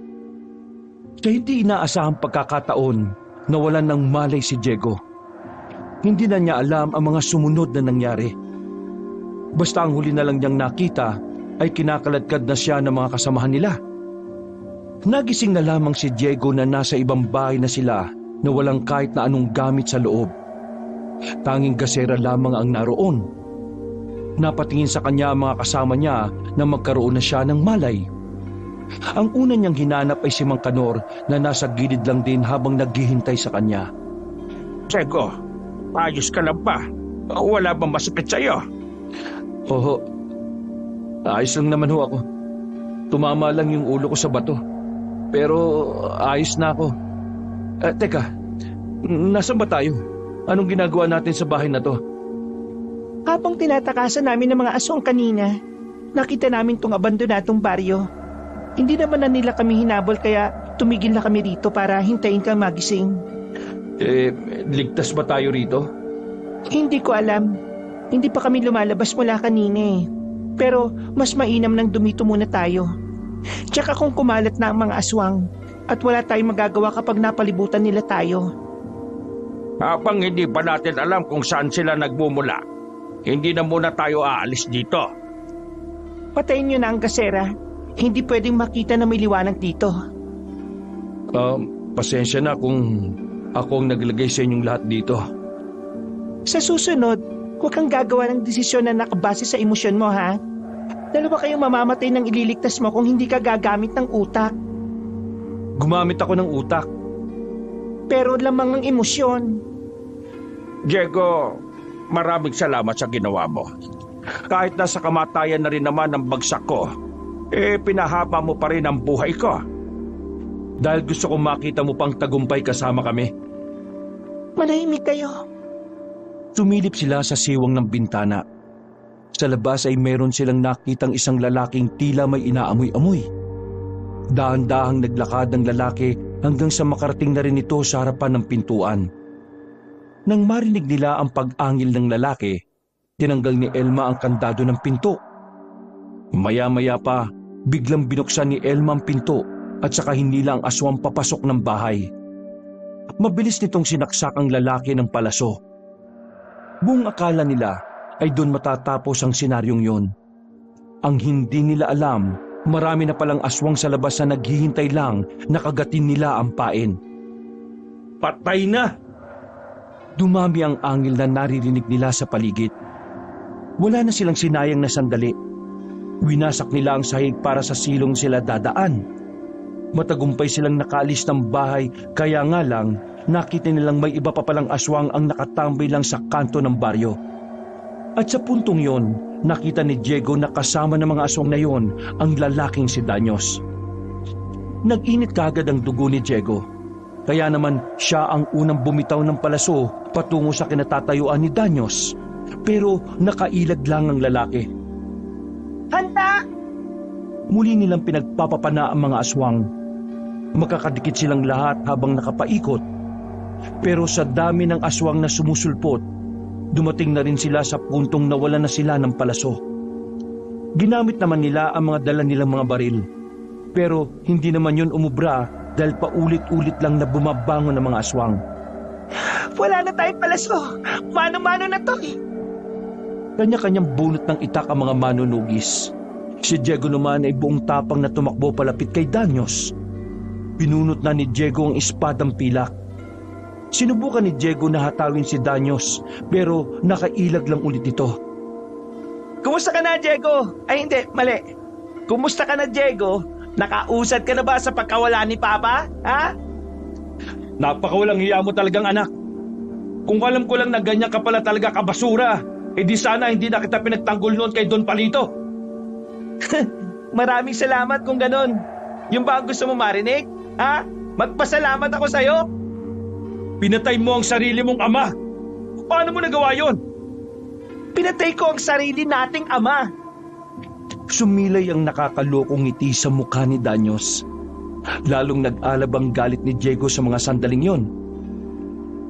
Speaker 1: Sa hindi inaasahang pagkakataon, nawalan ng malay si Diego. Hindi na niya alam ang mga sumunod na nangyari. Basta ang huli na lang niyang nakita ay kinakaladkad na siya ng mga kasamahan nila. Nagising na lamang si Diego na nasa ibang bahay na sila na walang kahit na anong gamit sa loob. Tanging gasera lamang ang naroon. Napatingin sa kanya ang mga kasama niya na magkaroon na siya ng malay. Ang una niyang hinanap ay si Mang Kanor na nasa gilid lang din habang naghihintay sa kanya.
Speaker 4: Diego, ayos ka lang ba? Wala bang masakit sa'yo?
Speaker 1: Oo, ayos lang naman ho ako. Tumama lang yung ulo ko sa bato. Pero ayos na ako. Teka, nasaan ba tayo? Anong ginagawa natin sa bahay na to?
Speaker 5: Habang tinatakasan namin ng mga aswang kanina, nakita namin tong abandonadong baryo. Hindi naman na nila kami hinabol kaya tumigil na kami rito para hintayin kang magising.
Speaker 1: Ligtas ba tayo rito?
Speaker 5: Hindi ko alam. Hindi pa kami lumalabas mula kanina eh. Pero mas mainam nang dumito muna tayo. Tsaka kung kumalat na ang mga aswang at wala tayong magagawa kapag napalibutan nila tayo.
Speaker 4: Habang hindi pa natin alam kung saan sila nagmumula, hindi na muna tayo aalis dito.
Speaker 5: Patayin nyo na ang gasera. Hindi pwedeng makita na may liwanag dito.
Speaker 1: Pasensya na kung ako ang naglagay sa inyong lahat dito.
Speaker 5: Sa susunod, huwag kang gagawa ng desisyon na nakabase sa emosyon mo, ha? Dalawa kayong mamamatay nang ililigtas mo kung hindi ka gagamit ng utak.
Speaker 1: Gumamit ako ng utak.
Speaker 5: Pero lamang ang emosyon.
Speaker 4: Diego, maraming salamat sa ginawa mo. Kahit nasa kamatayan na rin naman ang bagsak ko, pinahaba mo pa rin ang buhay ko.
Speaker 1: Dahil gusto kong makita mo pang tagumpay kasama kami.
Speaker 5: Manahimik kayo.
Speaker 1: Tumilip sila sa siwang ng bintana. Sa labas ay meron silang nakitang isang lalaking tila may inaamoy-amoy. Dahan-dahang naglakad ang lalaki hanggang sa makarating na rin ito sa harapan ng pintuan. Nang marinig nila ang pag-angil ng lalaki, tinanggal ni Elma ang kandado ng pinto. Maya-maya pa, biglang binuksan ni Elma ang pinto at saka hinila ang aswang papasok ng bahay. Mabilis nitong sinaksak ang lalaki ng palaso. Buong akala nila ay doon matatapos ang senaryong yon. Ang hindi nila alam, marami na palang aswang sa labas na naghihintay lang na kagatin nila ang pain.
Speaker 3: Patay na!
Speaker 1: Dumami ang angil na naririnig nila sa paligid. Wala na silang sinayang na sandali. Winasak nila ang sahig para sa silong sila dadaan. Matagumpay silang nakaalis ng bahay, kaya nga lang nakita nilang may iba pa palang aswang ang nakatambay lang sa kanto ng baryo. At sa puntong yon, nakita ni Diego na kasama ng mga aswang na yon ang lalaking si Danyos. Nag-init kaagad ang dugo ni Diego. Kaya naman siya ang unang bumitaw ng palaso patungo sa kinatatayuan ni Danyos. Pero nakailag lang ang lalaki.
Speaker 5: Handa!
Speaker 1: Muli nilang pinagpapapana ang mga aswang. Makakadikit silang lahat habang nakapaikot. Pero sa dami ng aswang na sumusulpot, dumating na rin sila sa puntong nawala na sila ng palaso. Ginamit naman nila ang mga dala nilang mga baril. Pero hindi naman yun umubra dahil paulit-ulit lang na bumabangon ng mga aswang.
Speaker 5: Wala na tayong palaso. Mano-mano na to eh.
Speaker 1: Kanya-kanyang bunot ng itak ang mga manunugis. Si Diego naman ay buong tapang na tumakbo palapit kay Danyos. Pinunot na ni Diego ang espadang pilak. Sinubukan ni Diego na hatawin si Danyos pero nakailag lang ulit ito.
Speaker 5: Kumusta ka na, Diego? Ay hindi, mali. Kumusta ka na, Diego? Nakausad ka na ba sa pagkawala ni Papa? Ha?
Speaker 3: Napakawalang hiya mo talagang anak. Kung alam ko lang na ganyan ka pala talaga kabasura, di sana hindi na kita pinagtanggol noon kay Don Palito.
Speaker 5: Maraming salamat kung ganon. Yung ba ang gusto mo marinig? Ha? Magpasalamat ako sa'yo?
Speaker 3: Pinatay mo ang sarili mong ama. Paano mo nagawa yon?
Speaker 5: Pinatay ko ang sarili nating ama.
Speaker 1: Sumilay ang nakakalokong ngiti sa mukha ni Danyos. Lalong nag-alab ang galit ni Diego sa mga sandaling yon.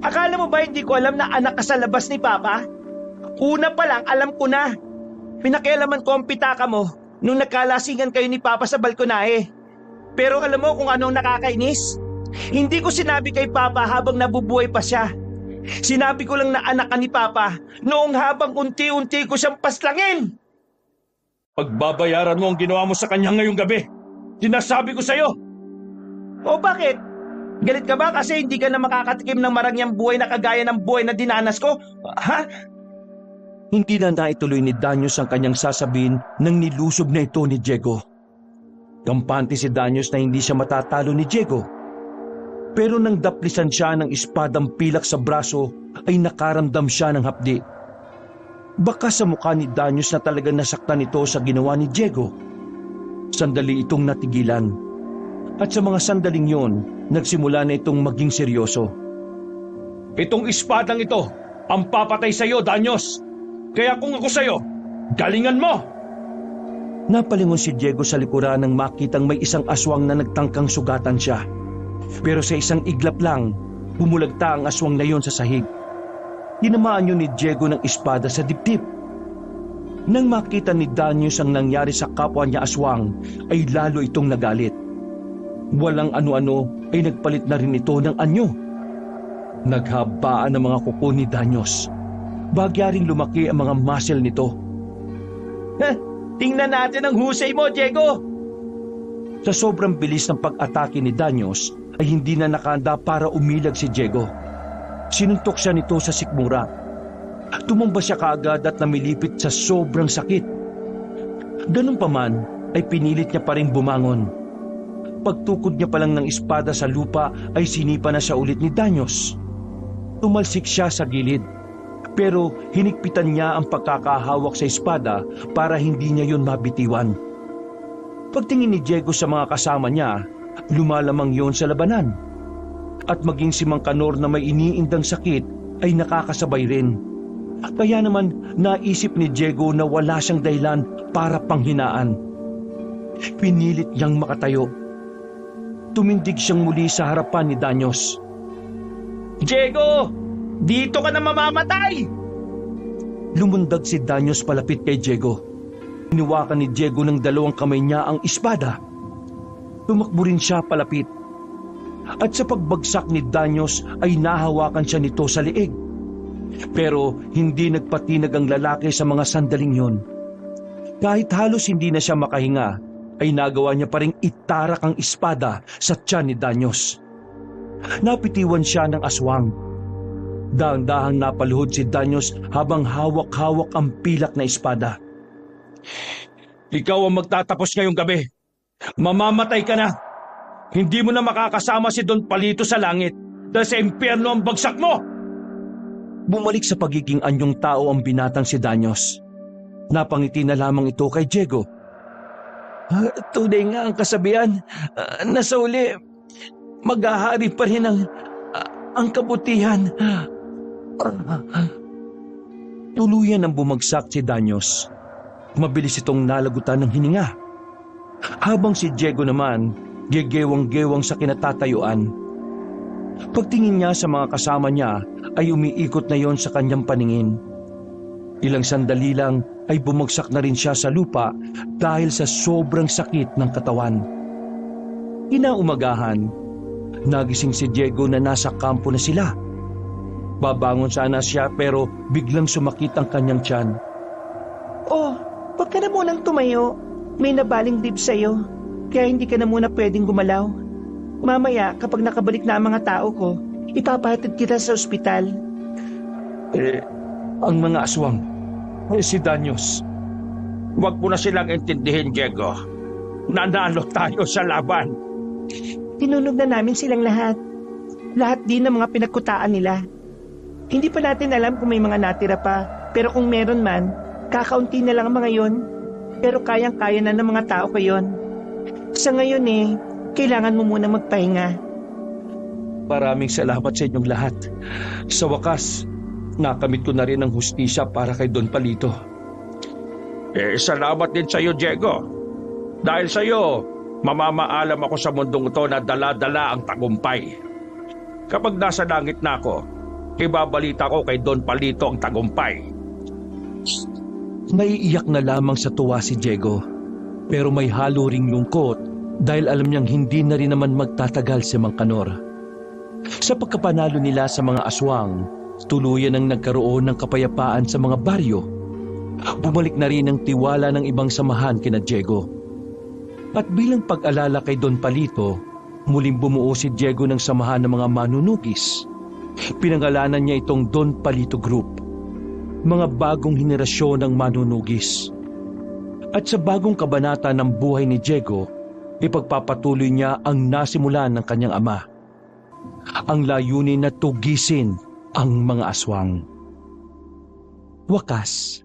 Speaker 5: Akala mo ba hindi ko alam na anak ka sa labas ni Papa? Una pa lang alam ko na. Pinakialaman ko ang pitaka mo nung nagkalasingan kayo ni Papa sa balkonahe. Pero alam mo kung anong nakakainis? Hindi ko sinabi kay Papa habang nabubuhay pa siya. Sinabi ko lang na anak ka ni Papa noong habang unti-unti ko siyang paslangin.
Speaker 3: Pagbabayaran mo ang ginawa mo sa kanya ngayong gabi. Sinasabi ko sa'yo.
Speaker 5: O bakit? Galit ka ba kasi hindi ka na makakatikim ng marangyang buhay na kagaya ng buhay na dinanas ko? Ha?
Speaker 1: Hindi na naituloy ni Danyos ang kanyang sasabihin nang nilusob na ito ni Diego. Kampante si Danyos na hindi siya matatalo ni Diego. Pero nang daplisan siya ng espadang pilak sa braso ay nakaramdam siya ng hapdi. Baka sa mukha ni Danyos na talagang nasaktan ito sa ginawa ni Diego. Sandali itong natigilan. At sa mga sandaling yon, nagsimula na itong maging seryoso.
Speaker 3: Itong espadang ito ang papatay sa'yo, Danyos. Kaya kung ako sa'yo, galingan mo!
Speaker 1: Napalingon si Diego sa likuran nang makitang may isang aswang na nagtangkang sugatan siya. Pero sa isang iglap lang, bumulagta ang aswang na yon sa sahig. Tinamaan yun ni Diego ng espada sa dibdib. Nang makita ni Danyos ang nangyari sa kapwa niya aswang, ay lalo itong nagalit. Walang ano-ano ay nagpalit na rin ito ng anyo. Naghabaan ang mga kuko ni Danyos. Bagyaring lumaki ang mga muscle nito.
Speaker 5: Tingnan natin ang husay mo, Diego!
Speaker 1: Sa sobrang bilis ng pag-atake ni Danyos, ay hindi na nakahanda para umilag si Diego. Sinuntok siya nito sa sikmura. Tumumba siya kaagad at namilipit sa sobrang sakit. Ganun pa man, ay pinilit niya pa rin bumangon. Pagtukod niya pa lang ng espada sa lupa ay sinipa na siya ulit ni Danyos. Tumalsik siya sa gilid, pero hinigpitan niya ang pagkakahawak sa espada para hindi niya yun mabitiwan. Pagtingin ni Diego sa mga kasama niya, lumalamang yon sa labanan. At maging si Mang Kanor na may iniindang sakit ay nakakasabay rin. Kaya naman naisip ni Diego na wala siyang dahilan para panghinaan. Pinilit niyang makatayo. Tumindig siyang muli sa harapan ni Danyos.
Speaker 5: Diego! Dito ka na mamamatay!
Speaker 1: Lumundag si Danyos palapit kay Diego. Iniwakan ni Diego ng dalawang kamay niya ang espada. Tumakbo rin siya palapit. At sa pagbagsak ni Danyos ay nahawakan siya nito sa liig. Pero hindi nagpatinag ang lalaki sa mga sandaling yon. Kahit halos hindi na siya makahinga, ay nagawa niya pa ring itarak ang espada sa tiyan ni Danyos. Napitiwan siya ng aswang. Dahan-dahang napaluhod si Danyos habang hawak-hawak ang pilak na espada.
Speaker 3: Ikaw ang magtatapos ngayong gabi. Mamamatay ka na. Hindi mo na makakasama si Don Palito sa langit dahil sa impyerno ang bagsak mo.
Speaker 1: Bumalik sa pagiging anyong tao ang binatang si Danyos. Napangiti na lamang ito kay Diego. Tunay nga ang kasabihan. Nasa uli, maghahari pa rin ang kabutihan. Tuluyan ang bumagsak si Danyos. Mabilis itong nalagutan ng hininga. Habang si Diego naman, gegewang-gewang sa kinatatayuan. Pagtingin niya sa mga kasama niya, ay umiikot na yon sa kanyang paningin. Ilang sandali lang ay bumagsak na rin siya sa lupa dahil sa sobrang sakit ng katawan. Kinaumagahan, nagising si Diego na nasa kampo na sila. Babangon sana siya pero biglang sumakit ang kanyang tiyan.
Speaker 5: Oh, wag ka na munang tumayo. May nabaling dib sa'yo. Kaya hindi ka na muna pwedeng gumalaw. Mamaya, kapag nakabalik na ang mga tao ko, ipapahatid kita sa ospital.
Speaker 1: Ang mga aswang, si Danyos.
Speaker 4: Huwag mo na silang intindihin, Diego. Nanalo tayo sa laban.
Speaker 5: Tinunog na namin silang lahat. Lahat din ng mga pinagkutaan nila. Hindi pa natin alam kung may mga natira pa, pero kung meron man, kakaunti na lang ang mga yon. Pero kayang-kaya na ng mga tao ko yon. Sa ngayon kailangan mo muna magpahinga.
Speaker 1: Maraming salamat sa inyong lahat. Sa wakas, nakamit ko na rin ang hustisya para kay Don Palito.
Speaker 4: Salamat din sa iyo, Diego. Dahil sa iyo, mamamaalam ako sa mundong ito na dala-dala ang tagumpay. Kapag nasa langit na ako, ibabalita ko kay Don Palito ang tagumpay.
Speaker 1: Naiiyak na lamang sa tuwa si Diego, pero may halo ring lungkot dahil alam niyang hindi na rin naman magtatagal si Mang Kanor. Sa pagkapanalo nila sa mga aswang, tuluyan ang nagkaroon ng kapayapaan sa mga baryo. Bumalik na rin ang tiwala ng ibang samahan kina Diego. At bilang pag-alala kay Don Palito, muling bumuo si Diego ng samahan ng mga manunugis. Pinangalanan niya itong Don Palito Group, mga bagong henerasyon ng manunugis. At sa bagong kabanata ng buhay ni Diego, ipagpapatuloy niya ang nasimulan ng kanyang ama. Ang layunin na tugisin ang mga aswang. Wakas.